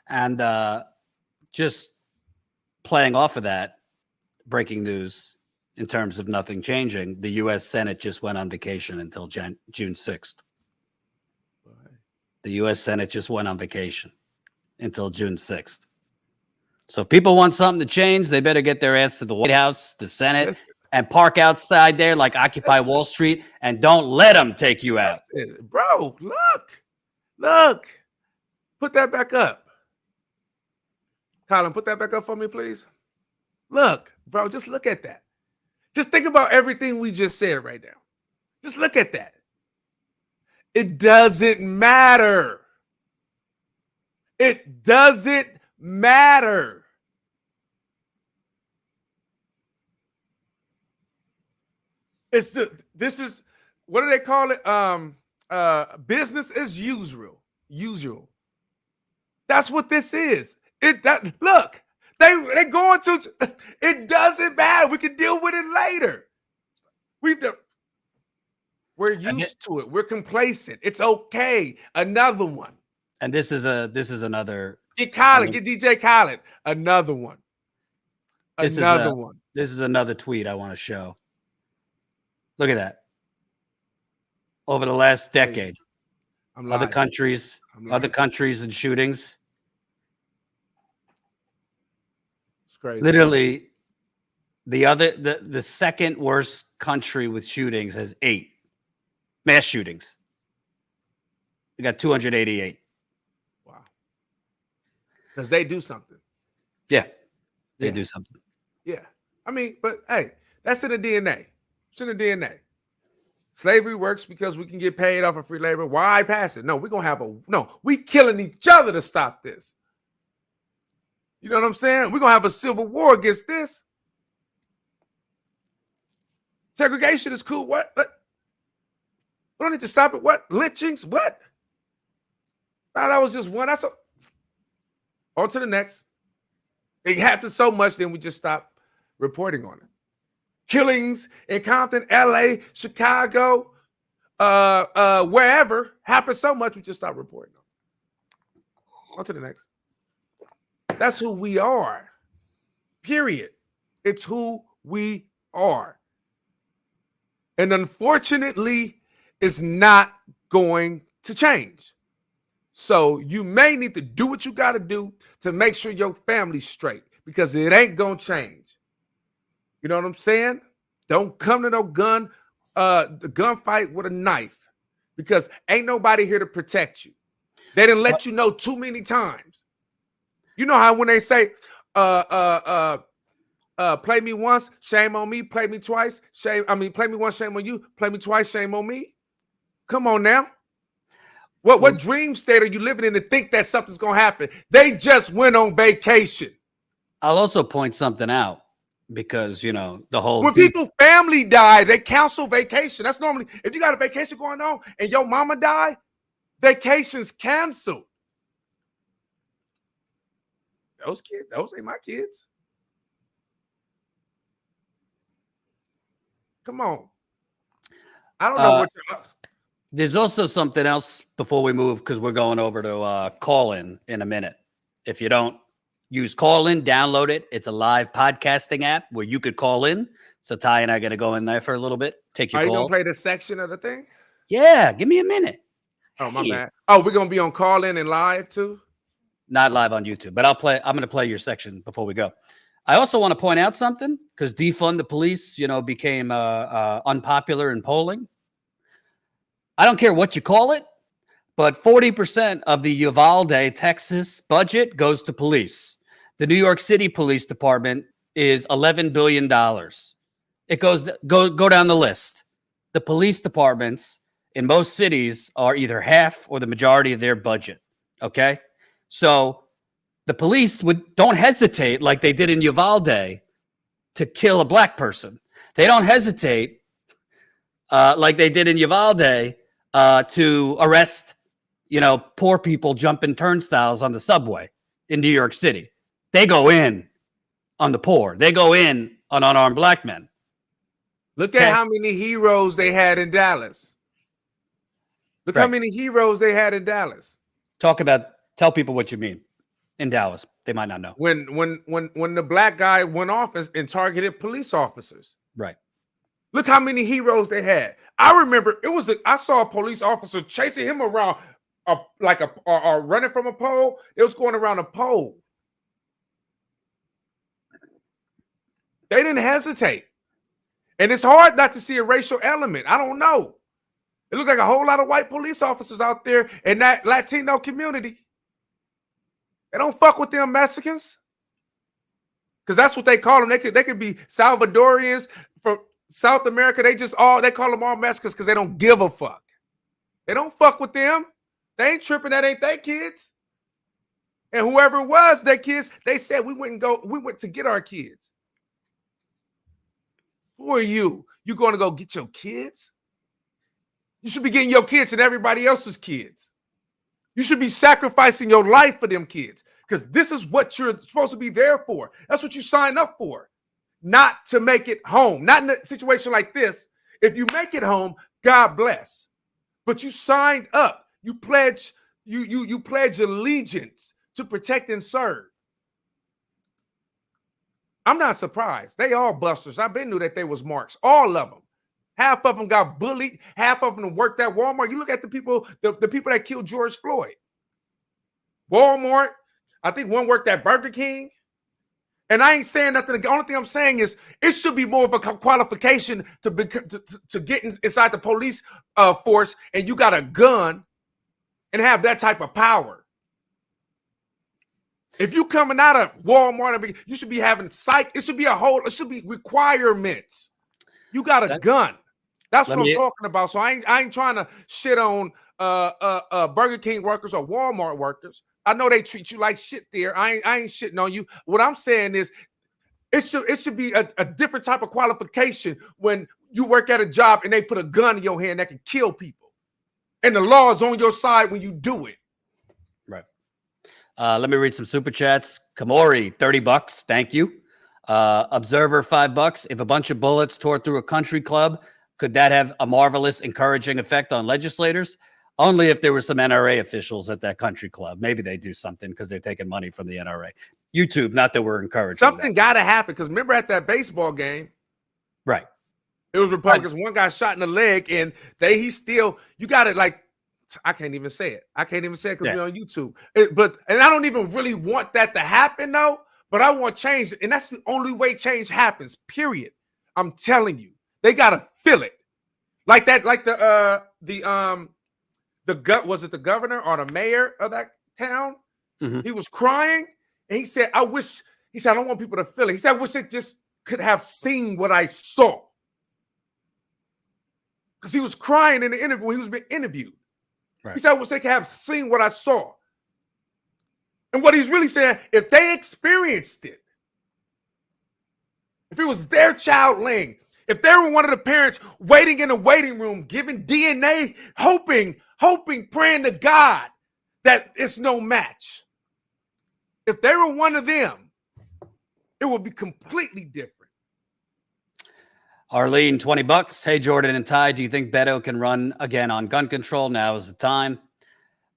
And just playing off of that, breaking news in terms of nothing changing, the U.S. Senate just went on vacation until June 6th. The U.S. Senate just went on vacation until June 6th. So if people want something to change, they better get their ass to the White House, the Senate, and park outside there like Occupy Wall Street, and don't let them take you out.
Bro, look. Put that back up. Colin, put that back up for me, please. Look, bro, just look at that. Just think about everything we just said right now. Just look at that. It doesn't matter. It doesn't matter. This is, what do they call it? Business as usual. That's what this is. Look, they going to, it doesn't matter. We can deal with it later. We're used to it. We're complacent. It's okay. Another one.
And this is another.
Get Colin, get DJ Colin. Another one. Another one.
This is another tweet I want to show. Look at that. Over the last decade, other countries and shootings.
It's crazy.
Literally, the second worst country with shootings has 8 mass shootings. We got 288.
Wow. Because they do something.
Yeah. They do something.
Yeah. I mean, but hey, that's in the DNA. It's in the DNA. Slavery works because we can get paid off of free labor. Why pass it? No, we're going to have we killing each other to stop this. You know what I'm saying? We're going to have a civil war against this. Segregation is cool. What? We don't need to stop it. What? Lynchings? What? No, that was just one. That's on to the next. It happens so much, then we just stop reporting on it. Killings in Compton, LA, Chicago, wherever happen so much, we just stop reporting on. On to the next. That's who we are. Period. It's who we are. And unfortunately, it's not going to change. So you may need to do what you got to do to make sure your family's straight, because it ain't going to change. You know what I'm saying? Don't come to the gunfight with a knife, because ain't nobody here to protect you. They didn't let you know too many times. You know how when they say, play me once, shame on me, play me twice, play me once, shame on you, play me twice, shame on me. Come on now. What dream state are you living in to think that something's going to happen? They just went on vacation.
I'll also point something out. because you know the whole.
When people family die, they cancel vacation. That's normally if you got a vacation going on and your mama died, vacations canceled. Those ain't my kids. Come on. I don't know what you're.
There's also something else before we move because we're going over to call-in a minute. If you don't use call-in, download it. It's a live podcasting app where you could call in. So Ty and I are going to go in there for a little bit. Take your calls.
Are you going to play this section of the thing?
Yeah, give me a minute.
Oh, my bad. Oh, we're going to be on call-in and live too?
Not live on YouTube, but I'm going to play your section before we go. I also want to point out something because defund the police, became unpopular in polling. I don't care what you call it, but 40% of the Uvalde, Texas budget goes to police. The New York City Police Department is $11 billion. It goes go down the list. The police departments in most cities are either half or the majority of their budget. Okay? So the police don't hesitate like they did in Uvalde to kill a black person. They don't hesitate like they did in Uvalde to arrest, poor people jumping turnstiles on the subway in New York City. They go in on the poor. They go in on unarmed black men.
Look at how many heroes they had in Dallas. Look how many heroes they had in Dallas.
Tell people what you mean in Dallas. They might not know.
When the black guy went off and targeted police officers.
Right.
Look how many heroes they had. I remember I saw a police officer chasing him around running from a pole. It was going around a pole. They didn't hesitate. And it's hard not to see a racial element. I don't know. It looked like a whole lot of white police officers out there in that Latino community. They don't fuck with them Mexicans. Because that's what they call them. They could be Salvadorians from South America. They call them all Mexicans because they don't give a fuck. They don't fuck with them. They ain't tripping. That ain't their kids. And whoever it was, their kids, they said we went to get our kids. Who are you? You going to go get your kids? You should be getting your kids and everybody else's kids. You should be sacrificing your life for them kids because this is what you're supposed to be there for. That's what you signed up for. Not to make it home. Not in a situation like this. If you make it home, God bless. But you signed up. You pledge allegiance to protect and serve. I'm not surprised. They all busters. I've been knew that they was marks. All of them. Half of them got bullied. Half of them worked at Walmart. You look at the people that killed George Floyd. Walmart. I think one worked at Burger King. And I ain't saying nothing. The only thing I'm saying is it should be more of a qualification to get inside the police force and you got a gun and have that type of power. If you coming out of Walmart, you should be having it should be requirements. You got a gun. That's what I'm talking about. So I ain't trying to shit on Burger King workers or Walmart workers. I know they treat you like shit there. I ain't shitting on you. What I'm saying is it should be a different type of qualification when you work at a job and they put a gun in your hand that can kill people. And the law is on your side when you do it.
Right. Let me read some super chats. Kamori, $30. Thank you. Observer, $5. If a bunch of bullets tore through a country club, could that have a marvelous, encouraging effect on legislators? Only if there were some NRA officials at that country club. Maybe they do something because they're taking money from the NRA. YouTube, not that we're encouraging.
Something got to happen because remember at that baseball game,
right?
It was Republicans. One guy shot in the leg, and you got it like. I can't even say it. Because we're on YouTube. And I don't even really want that to happen though. But I want change, and that's the only way change happens. Period. I'm telling you, they gotta feel it, like that. Like was it the governor or the mayor of that town? Mm-hmm. He was crying, and he said, "I wish." He said, "I don't want people to feel it." He said, "I wish it just could have seen what I saw," because he was crying in the interview when he was being interviewed. Right. He said, "I wish they could have seen what I saw." And what he's really saying, if they experienced it, If it was their child laying, if they were one of the parents waiting in the waiting room, giving DNA, hoping, praying to God that it's no match. If they were one of them, it would be completely different.
Arlene, $20. Hey, Jordan and Ty, do you think Beto can run again on gun control? Now is the time.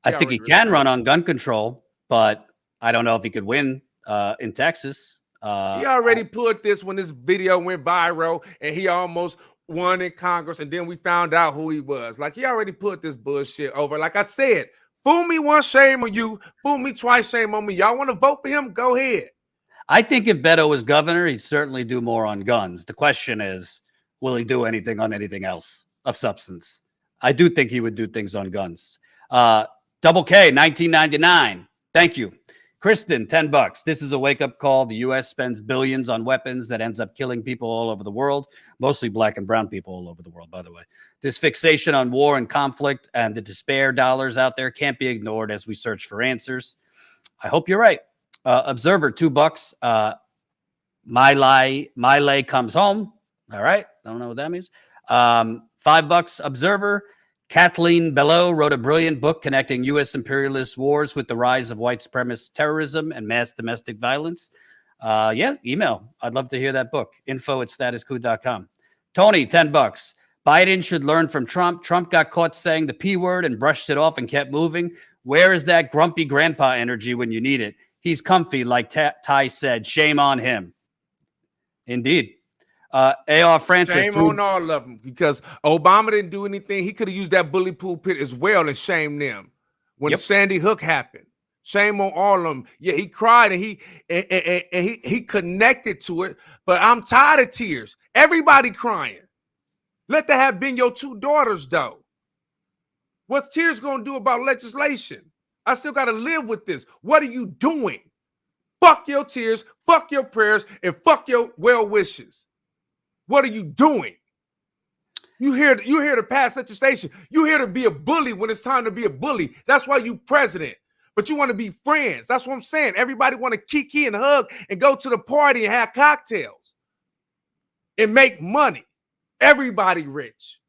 I think he can run on gun control, but I don't know if he could win in Texas.
He already put this when this video went viral and he almost won in Congress, and then we found out who he was. Like, he already put this bullshit over. Like I said, fool me once, shame on you. Fool me twice, shame on me. Y'all want to vote for him? Go ahead.
I think if Beto was governor, he'd certainly do more on guns. The question is, will he do anything on anything else of substance? I do think he would do things on guns. Double K, 1999. Thank you. Kristen, $10. This is a wake-up call. The U.S. spends billions on weapons that ends up killing people all over the world, mostly black and brown people all over the world, by the way. This fixation on war and conflict and the despair dollars out there can't be ignored as we search for answers. I hope you're right. Observer, $2. My comes home. All right. Don't know what that means. $5. Observer. Kathleen Bellow wrote a brilliant book connecting U.S. imperialist wars with the rise of white supremacist terrorism and mass domestic violence. Yeah, email. I'd love to hear that book. info@statuscoup.com. Tony, $10. Biden should learn from Trump. Trump got caught saying the P word and brushed it off and kept moving. Where is that grumpy grandpa energy when you need it? He's comfy, like Ty said. Shame on him. Indeed. AR Francis.
Shame on all of them, because Obama didn't do anything. He could have used that bully pulpit as well and shamed them when Sandy Hook happened. Shame on all of them. Yeah, he cried and he connected to it. But I'm tired of tears. Everybody crying. Let that have been your two daughters, though. What's tears gonna do about legislation? I still gotta live with this. What are you doing? Fuck your tears, fuck your prayers, and fuck your well wishes. What are you doing? You here to pass legislation. You here to be a bully when it's time to be a bully. That's why you president. But you want to be friends. That's what I'm saying. Everybody want to kiki and hug and go to the party and have cocktails and make money. Everybody rich.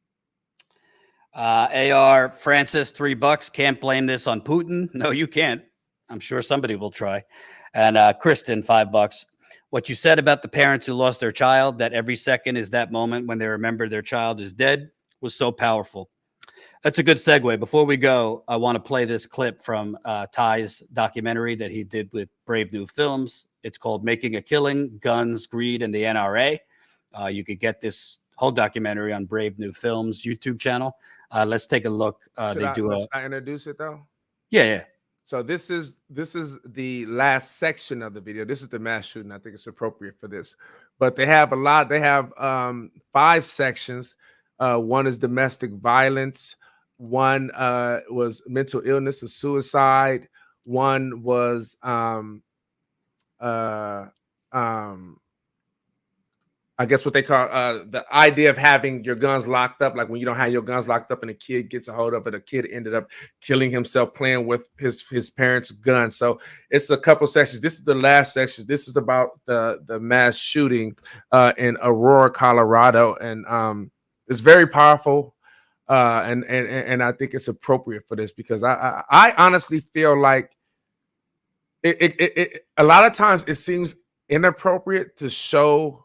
AR Francis, $3. Can't blame this on Putin. No, you can't. I'm sure somebody will try. And Kristen, $5. What you said about the parents who lost their child, that every second is that moment when they remember their child is dead, was so powerful. That's a good segue. Before we go, I want to play this clip from Ty's documentary that he did with Brave New Films. It's called Making a Killing, Guns, Greed, and the NRA. You could get this whole documentary on Brave New Films YouTube channel. Let's take a look.
Should I introduce it, though?
Yeah.
So this is the last section of the video. This is the mass shooting. I think it's appropriate for this. But they have a lot. They have 5 sections. One is domestic violence. One was mental illness and suicide. One was I guess what they call the idea of having your guns locked up, like when you don't have your guns locked up and a kid gets a hold of it. A kid ended up killing himself playing with his parents' gun. So it's a couple sections. This is the last section. This is about the mass shooting in Aurora, Colorado, and it's very powerful. And I think it's appropriate for this because I honestly feel like it a lot of times it seems inappropriate to show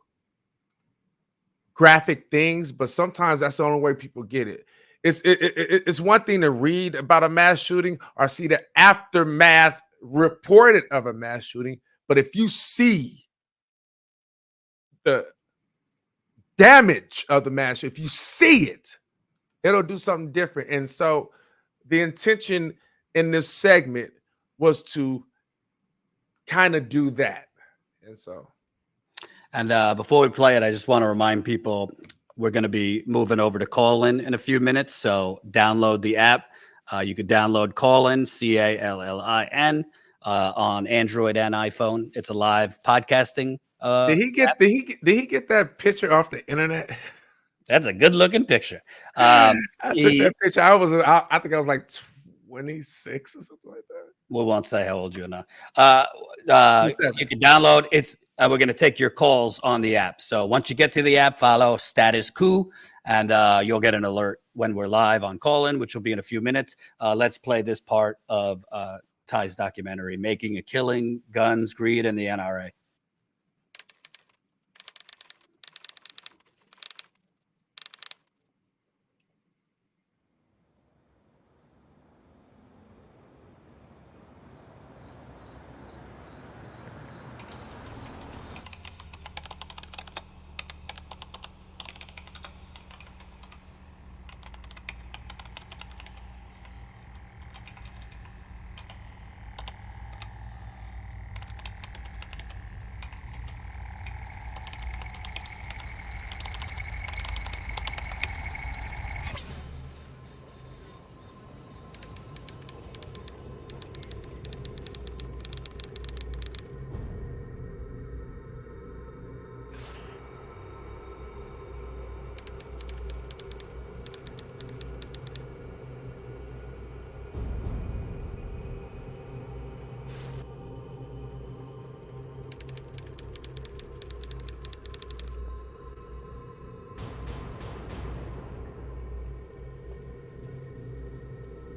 graphic things, but sometimes that's the only way people get it. It's one thing to read about a mass shooting or see the aftermath reported of a mass shooting, but if you see the damage of the mass, if you see it, it'll do something different. And so the intention in this segment was to kind of do that. And so
And before we play it, I just want to remind people we're going to be moving over to Callin in a few minutes. So download the app. You could download Callin, CALLIN, on Android and iPhone. It's a live podcasting.
Did he get that picture off the internet?
That's a good looking picture.
I took that picture. I think I was like 26 or something like that.
We won't say how old you are now. You can download. It's we're going to take your calls on the app. So once you get to the app, follow Status Coup, and you'll get an alert when we're live on call-in, which will be in a few minutes. Let's play this part of Ty's documentary, Making a Killing, Guns, Greed, and the NRA.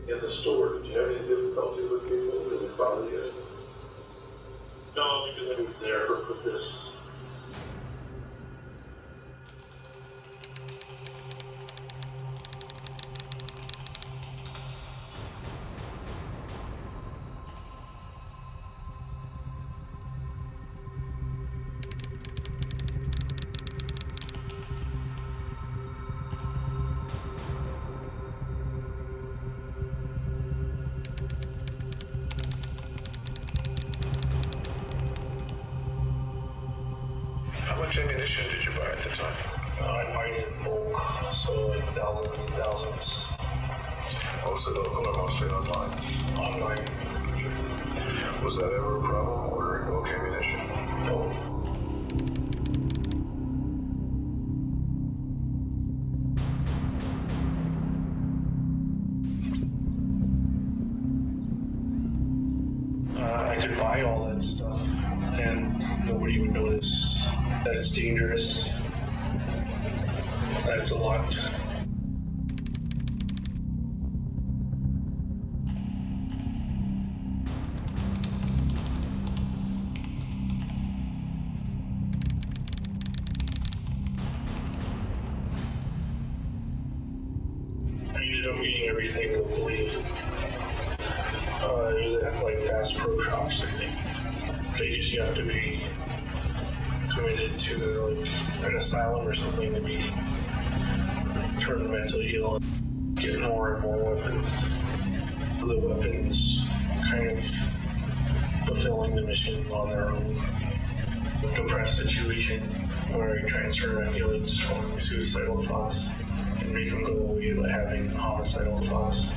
In the store, did you have any difficulty with people? Did it bother you? No, because I was there for this. How much ammunition did you buy at the time? I bought it in bulk, so like thousands and thousands. Most of local or mostly online? Online. Was that ever a problem ordering bulk ammunition? No. I could buy all that stuff, and nobody would notice that it's dangerous, that it's a lot. I ended up eating everything locally. It was at like Bass Pro Shops, I think. They just have to be committed to like an asylum or something to be turned mentally ill and get more and more weapons. The weapons kind of fulfilling the mission on their own. Depressed situation where I transfer my feelings from suicidal thoughts and make them go away by having homicidal thoughts.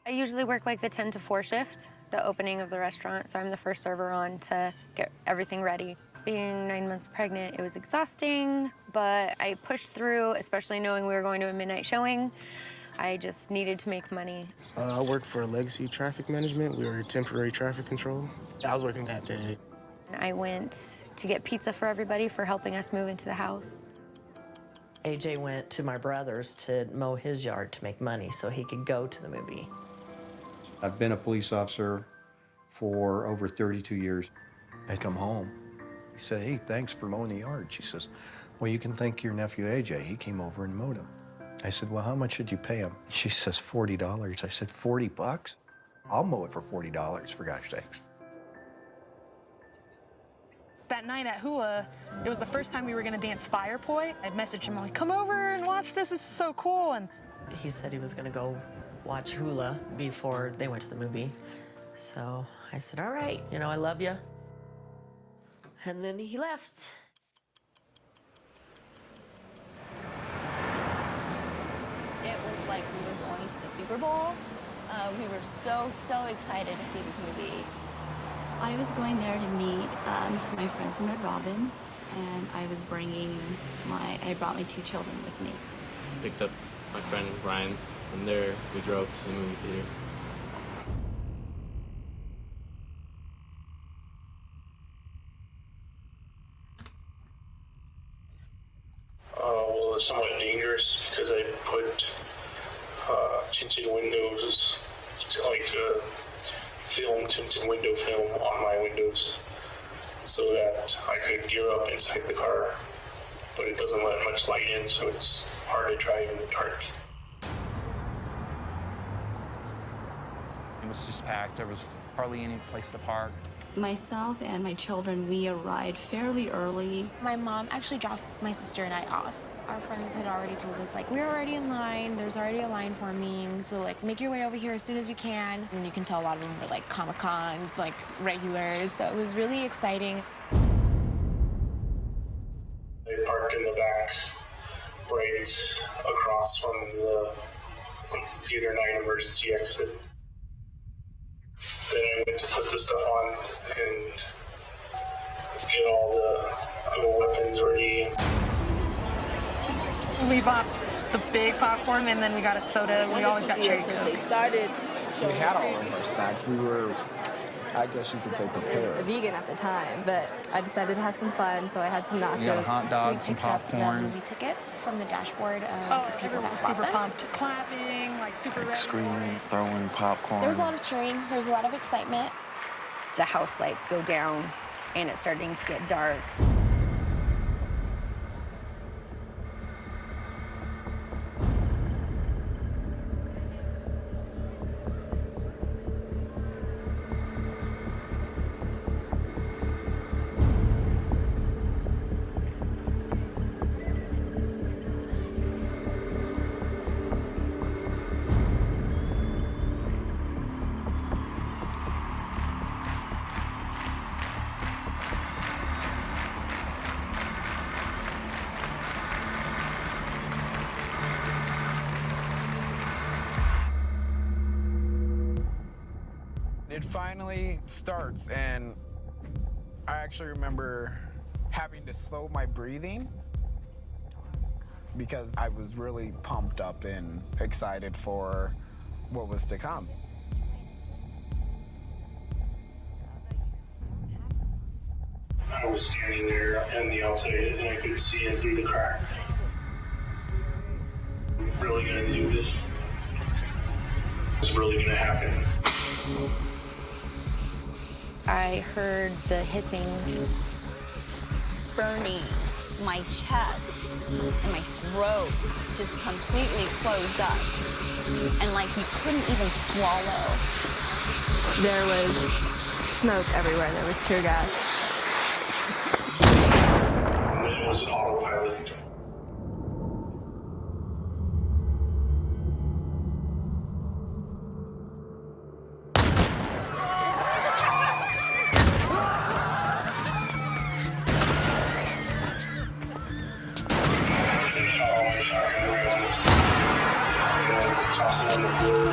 I usually work like the 10 to 4 shift, the opening of the restaurant, so I'm the first server on to get everything ready. Being 9 months pregnant, it was exhausting, but I pushed through, especially knowing we were going to a midnight showing. I just needed to make money.
I work for Legacy Traffic Management. We were temporary traffic control. I was working that day.
I went to get pizza for everybody for helping us move into the house.
AJ went to my brother's to mow his yard to make money so he could go to the movie.
I've been a police officer for over 32 years. I come home. He said, "Hey, thanks for mowing the yard." She says, "Well, you can thank your nephew AJ. He came over and mowed him." I said, "Well, how much did you pay him?" She says, $40. I said, $40? I'll mow it for $40, for gosh sakes.
That night at Hula, it was the first time we were gonna dance Fire Poi. I'd messaged him like, "Come over and watch this, this is so cool." And
he said he was gonna go watch Hula before they went to the movie. So I said, "All right, you know, I love you." And then he left.
It was like we were going to the Super Bowl. We were so excited to see this movie. I was going there to meet my friends who met Robin, and I brought my 2 children with me.
Picked up my friend Ryan. From there, we drove to the movie theater.
Well, it was somewhat dangerous because I put tinted windows, like tinted window film on my windows so that I could gear up inside the car, but it doesn't let much light in, so it's hard to drive in the dark.
It was just packed. There was hardly any place to park.
Myself and my children, we arrived fairly early.
My mom actually dropped my sister and I off. Our friends had already told us, like, we're already in line, there's already a line forming, so, like, make your way over here as soon as you can. And you can tell a lot of them were, like, Comic-Con, like, regulars, so it was really exciting.
They parked in the back, right across from the Theater 9 emergency exit. Then I went to put the stuff on and get all the weapons ready.
We bought the big popcorn and then we got a soda. We always got cherry Coke.
They started.
We had all of our snacks. We were, I guess you could say, prepared.
A vegan at the time, but I decided to have some fun, so I had some nachos.
We got a hot dog, some
picked up
popcorn.
the movie tickets from the dashboard of the people
everyone
that
was
bought
super
them.
pumped, clapping, like super ready.
Screaming, throwing popcorn.
There was a lot of cheering. There was a lot of excitement.
The house lights go down, and it's starting to get dark.
It finally starts, and I actually remember having to slow my breathing because I was really pumped up and excited for what was to come.
I was standing there on the outside and I could see in through the crack. I'm really gonna do this. It's really gonna happen.
I heard the hissing.
Burning. My chest and my throat just completely closed up. And like you couldn't even swallow.
There was smoke everywhere. There was tear gas.
And then it was an autopilot. On the floor.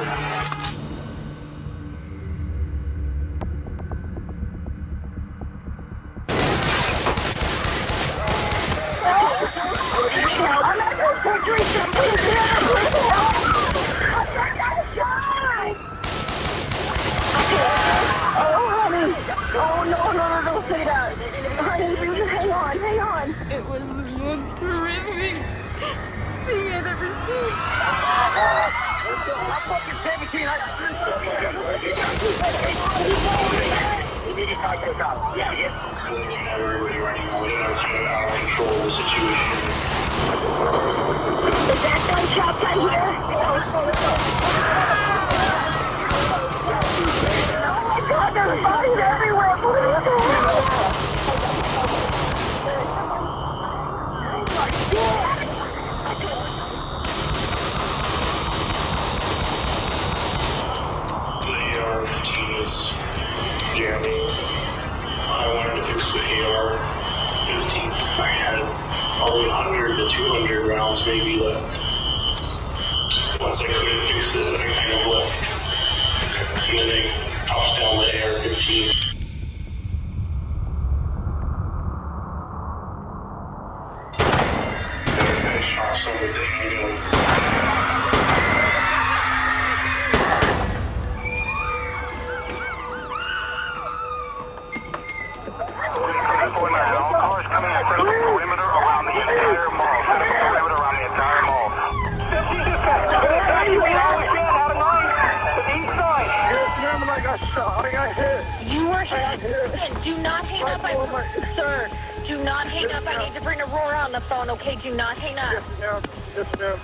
Don't say that. Honey, hang on.
It was the most horrific thing I'd ever seen.
I'm fucking 17. You need to talk this out. Yeah.
Because I knew everybody running away and I was kind of out of control of the situation.
Is that gunshot right here? Oh my God, there's bodies everywhere. What the hell?
The AR-15 is jamming. I wanted to fix the AR-15. I had probably 100 to 200 rounds maybe left. Once I couldn't fix it, I kind of left. And then they tossed down the AR-15.
You were hit. Do not hang up. Sir, do not hang up. I need to bring Aurora on the phone, okay? Do not hang up. Yes, ma'am.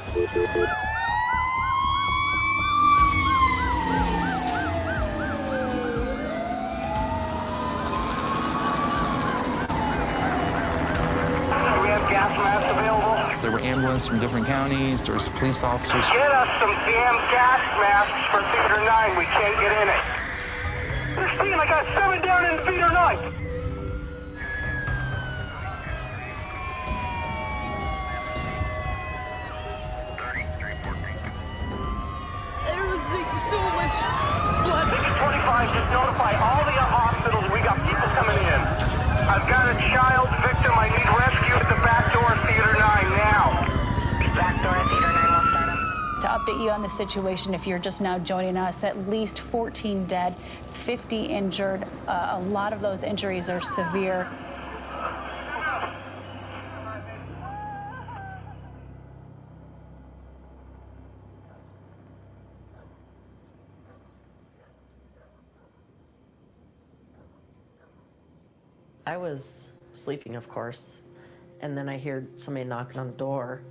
We have gas masks available.
There were ambulances from different counties. There was police officers.
Get us some damn gas masks for Theater 9. We can't get in it. 16, I got 7 down in Theater 9.
There was so much blood.
25, just notify all the hospitals. We got people coming in. I've got a child victim. I need rescue at the back door of Theater 9 now. Back door of Theater 9 will start up.
To update you on the situation, if you're just now joining us, at least 14 dead, 50 injured. A lot of those injuries are severe.
I was sleeping, of course, and then I heard somebody knocking on the door,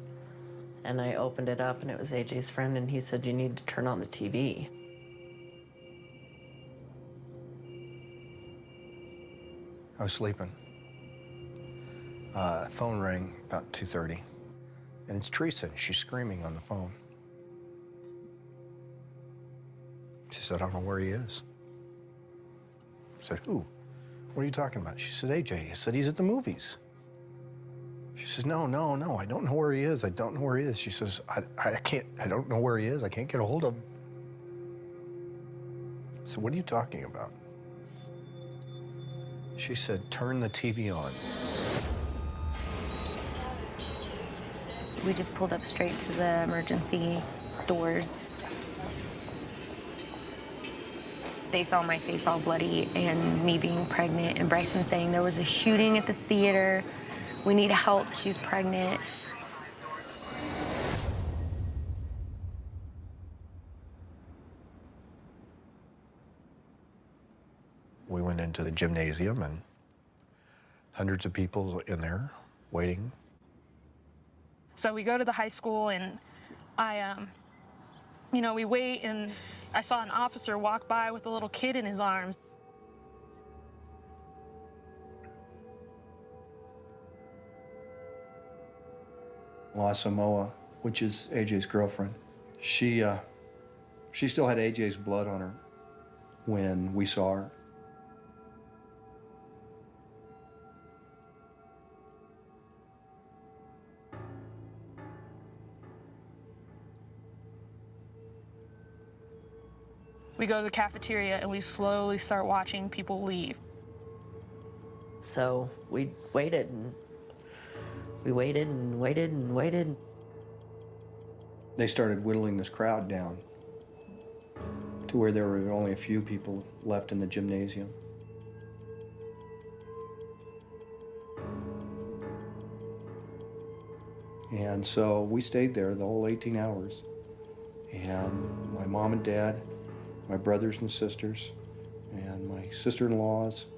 and I opened it up, and it was AJ's friend, and he said, "You need to turn on the TV."
I was sleeping. Phone rang about 2:30, and it's Teresa. She's screaming on the phone. She said, "I don't know where he is." I said, "Who? What are you talking about?" She said, "AJ." I said, "He's at the movies." She says, no, I don't know where he is. I don't know where he is. She says, I don't know where he is. I can't get a hold of him. So what are you talking about? She said, "Turn the TV on."
We just pulled up straight to the emergency doors. They saw my face all bloody and me being pregnant, and Bryson saying there was a shooting at the theater. We need help. She's pregnant.
We went into the gymnasium, and hundreds of people in there waiting.
So we go to the high school, and we wait, and I saw an officer walk by with a little kid in his arms.
La Samoa, which is AJ's girlfriend, she still had AJ's blood on her when we saw her.
We go to the cafeteria, and we slowly start watching people leave.
So we waited, and we waited and waited and waited.
They started whittling this crowd down to where there were only a few people left in the gymnasium. And so we stayed there the whole 18 hours. And my mom and dad, my brothers and sisters, and my sister-in-laws,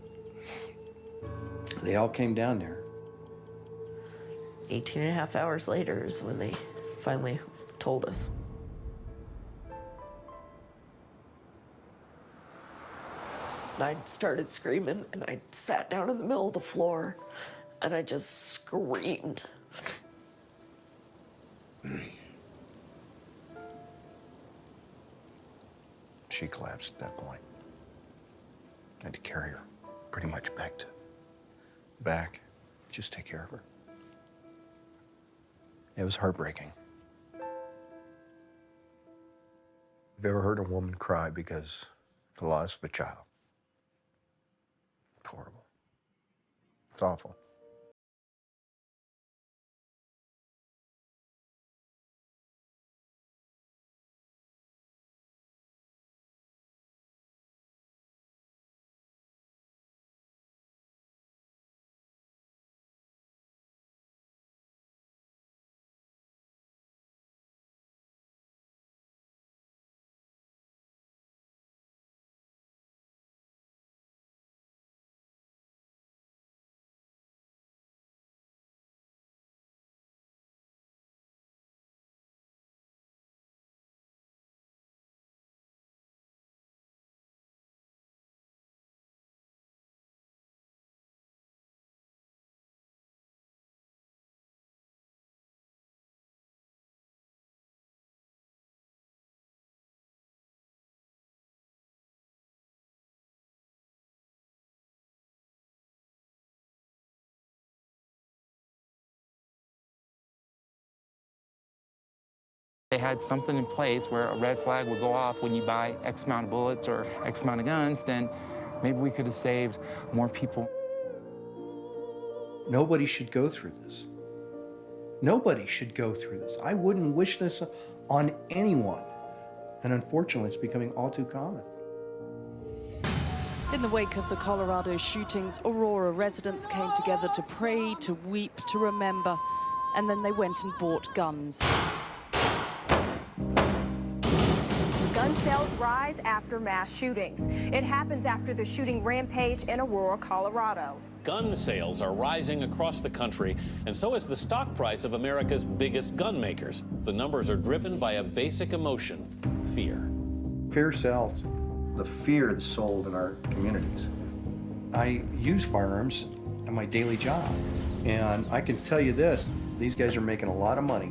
they all came down there.
18 and a half hours later is when they finally told us. I started screaming, and I sat down in the middle of the floor, and I just screamed.
She collapsed at that point. I had to carry her pretty much back, just take care of her. It was heartbreaking. Have you ever heard a woman cry because of the loss of a child? It's horrible. It's awful.
they had something in place where a red flag would go off when you buy X amount of bullets or X amount of guns, then maybe we could have saved more people.
Nobody should go through this. Nobody should go through this. I wouldn't wish this on anyone. And unfortunately, it's becoming all too common.
In the wake of the Colorado shootings, Aurora residents came together to pray, to weep, to remember, and then they went and bought guns.
Gun sales rise after mass shootings. It happens after the shooting rampage in Aurora, Colorado.
Gun sales are rising across the country, and so is the stock price of America's biggest gun makers. The numbers are driven by a basic emotion, fear.
Fear sells. The fear that's sold in our communities. I use firearms in my daily job, and I can tell you this, these guys are making a lot of money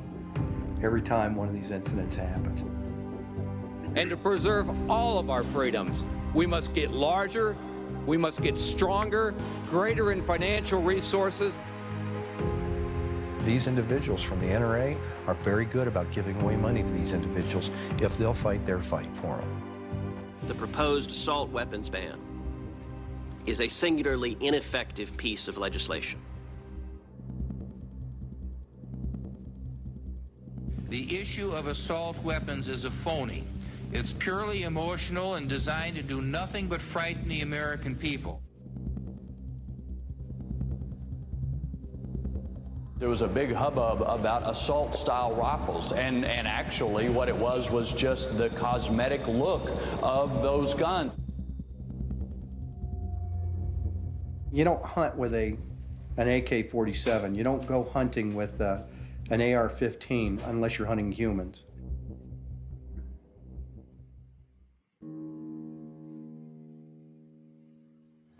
every time one of these incidents happens.
And to preserve all of our freedoms, we must get larger, we must get stronger, greater in financial resources.
These individuals from the NRA are very good about giving away money to these individuals if they'll fight their fight for them.
The proposed assault weapons ban is a singularly ineffective piece of legislation.
The issue of assault weapons is a phony. It's purely emotional and designed to do nothing but frighten the American people.
There was a big hubbub about assault-style rifles, and actually what it was just the cosmetic look of those guns.
You don't hunt with an AK-47. You don't go hunting with an AR-15 unless you're hunting humans.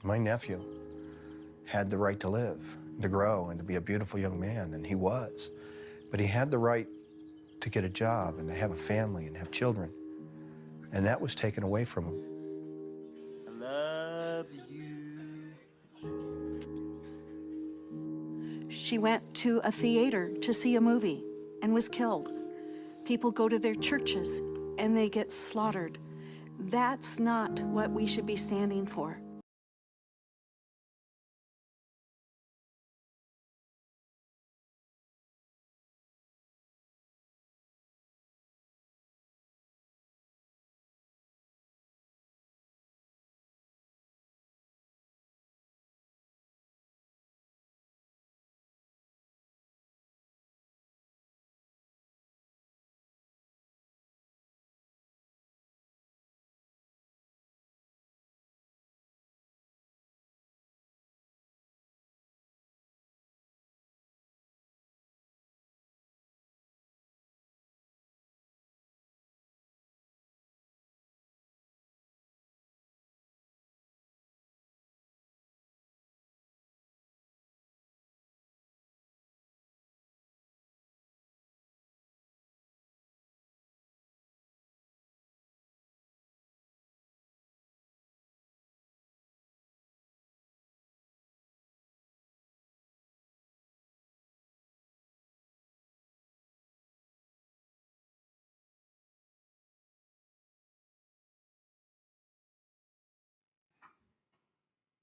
My nephew had the right to live, to grow, and to be a beautiful young man, and he was. But he had the right to get a job and to have a family and have children. And that was taken away from him.
I love you.
She went to a theater to see a movie and was killed. People go to their churches and they get slaughtered. That's not what we should be standing for.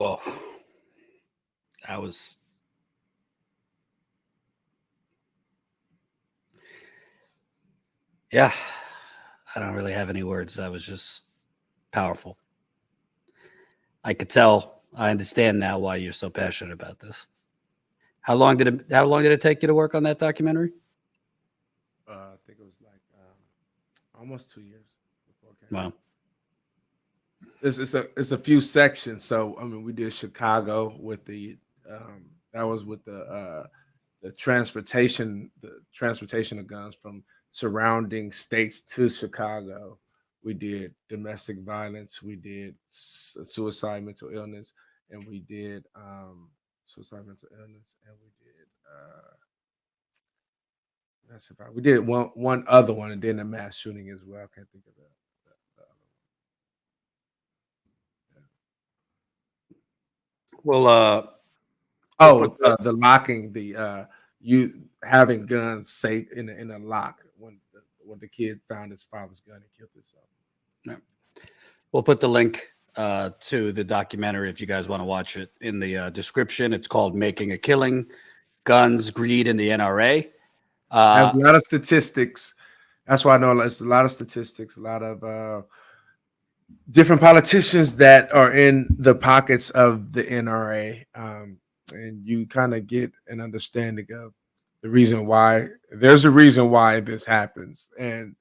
Well, I was I don't really have any words. That was just powerful. I could tell. I understand now why you're so passionate about this. How long did it take you to work on that documentary?
I think it was like almost 2 years before it came
Wow.
out. It's a few sections. So I mean, we did Chicago with the that was with the transportation of guns from surrounding states to Chicago. We did domestic violence. We did suicide, mental illness, and we did suicide, mental illness, and we did massive. We did one other one, and then a mass shooting as well. I can't think of that.
Well,
the locking, you having guns safe in a lock when when the kid found his father's gun and killed himself.
Yeah. We'll put the link to the documentary if you guys want to watch it in the description. It's called Making a Killing, Guns, Greed, and the NRA.
Has a lot of statistics. That's why I know it's a lot of statistics, a lot of different politicians that are in the pockets of the NRA. And you kind of get an understanding of the reason why. There's a reason why this happens. And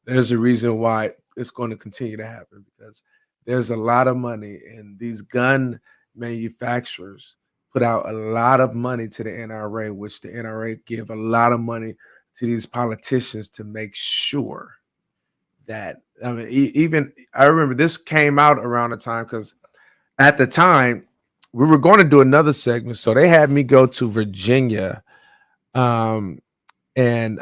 there's a reason why it's going to continue to happen, because there's a lot of money, and these gun manufacturers put out a lot of money to the NRA, which the NRA give a lot of money to these politicians to make sure that, I mean, even I remember this came out around the time, because at the time we were going to do another segment. So they had me go to Virginia. I went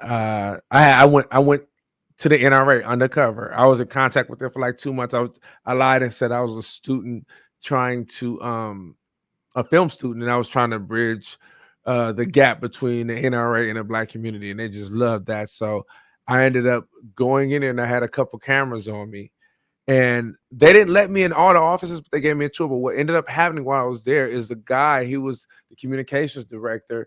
to the NRA undercover. I was in contact with them for like 2 months. I lied and said I was a student trying to a film student, and I was trying to bridge the gap between the NRA and the Black community, and they just loved that. So I ended up going in there, and I had a couple cameras on me, and they didn't let me in all the offices, but they gave me a tour. But what ended up happening while I was there is the guy, he was the communications director,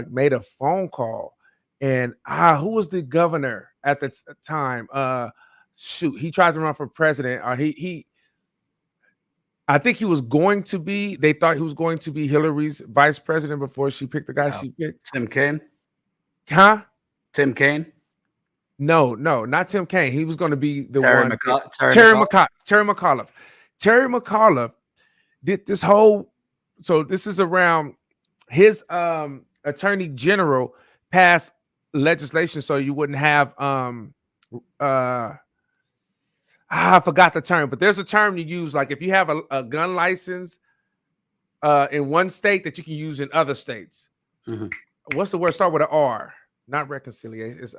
made a phone call. And who was the governor at the time? He tried to run for president. I think he was going to be. They thought he was going to be Hillary's vice president before she picked the guy she picked.
Tim Kaine?
Huh?
Tim Kaine?
No, not Tim Kaine. He was going to be the
Terry
one.
Terry
McAuliffe. Terry McAuliffe did this whole. So this is around his attorney general passed legislation so you wouldn't have I forgot the term, but there's a term you use, like if you have a gun license in one state that you can use in other states.
Mm-hmm.
What's the word? Start with an R, not reconciliation. It's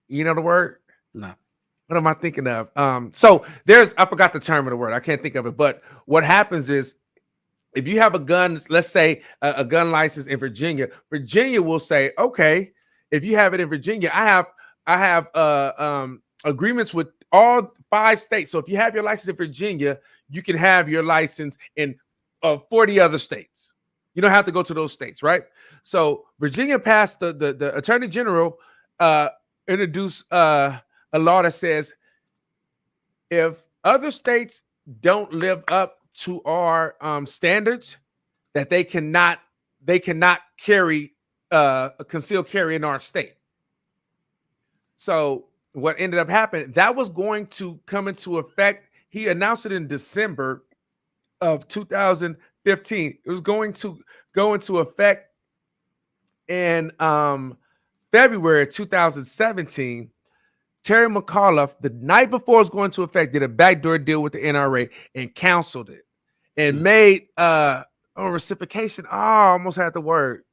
you know the word?
No.
What am I thinking of? So I forgot the term of the word. I can't think of it. But what happens is, if you have a gun, let's say a gun license in Virginia, Virginia will say, okay, if you have it in Virginia, I have agreements with all 5 states. So if you have your license in Virginia, you can have your license in 40 other states. You don't have to go to those states, right? So Virginia passed the attorney general introduced a law that says if other states don't live up to our standards, that they cannot carry a concealed carry in our state. So what ended up happening, that was going to come into effect. He announced it in December of 2015. It was going to go into effect in February 2017. Terry McAuliffe, the night before it was going to effect, did a backdoor deal with the NRA and canceled it and made a reciprocation. I almost had the word.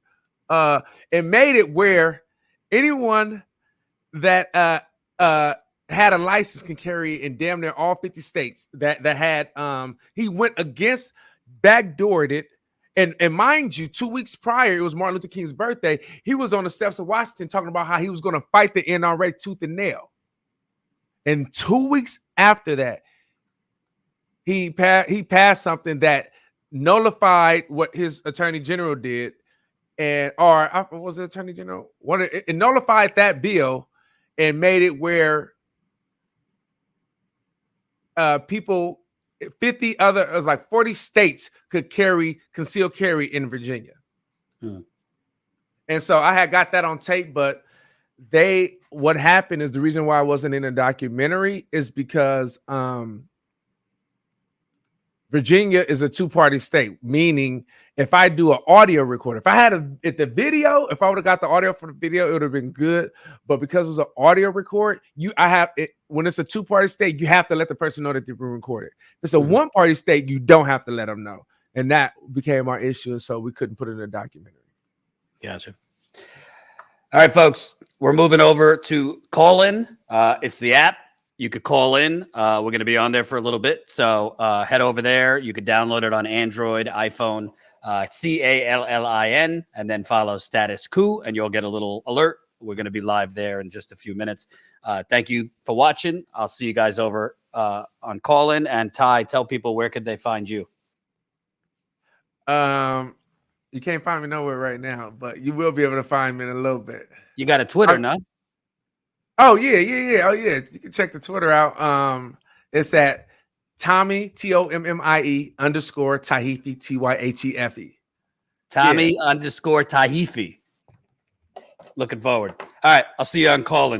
And made it where anyone that had a license can carry in damn near all 50 states that had he went against, backdoored it. And mind you, 2 weeks prior, it was Martin Luther King's birthday. He was on the steps of Washington talking about how he was going to fight the NRA tooth and nail. And 2 weeks after that, he passed something that nullified what his attorney general did, what was the attorney general? It nullified that bill and made it where people, 50 other, it was like 40 states could carry concealed carry in Virginia. And so I had got that on tape, but what happened is the reason why I wasn't in a documentary is because Virginia is a 2-party state, meaning if I do an audio record, if I had if I would have got the audio for the video, it would have been good. But because it was an audio record, when it's a 2-party state, you have to let the person know that they've been recorded. If it's a 1-party state, you don't have to let them know. And that became our issue, so we couldn't put it in a documentary.
Gotcha. All right, folks, we're moving over to call in. It's the app. You could call in. We're going to be on there for a little bit. So head over there. You could download it on Android, iPhone, CALLIN, and then follow Status Coup, and you'll get a little alert We're going to be live there in just a few minutes. Thank you for watching. I'll see you guys over on Call-In. And Ty, tell people where could they find you?
You can't find me nowhere right now, but you will be able to find me in a little bit.
You got a Twitter, no?
Oh yeah. Oh yeah. You can check the Twitter out. It's at Tommy TOMMIE _ Tahife TYHEFE.
Tommy _ Tahife. Looking forward. All right, I'll see you on Call-In.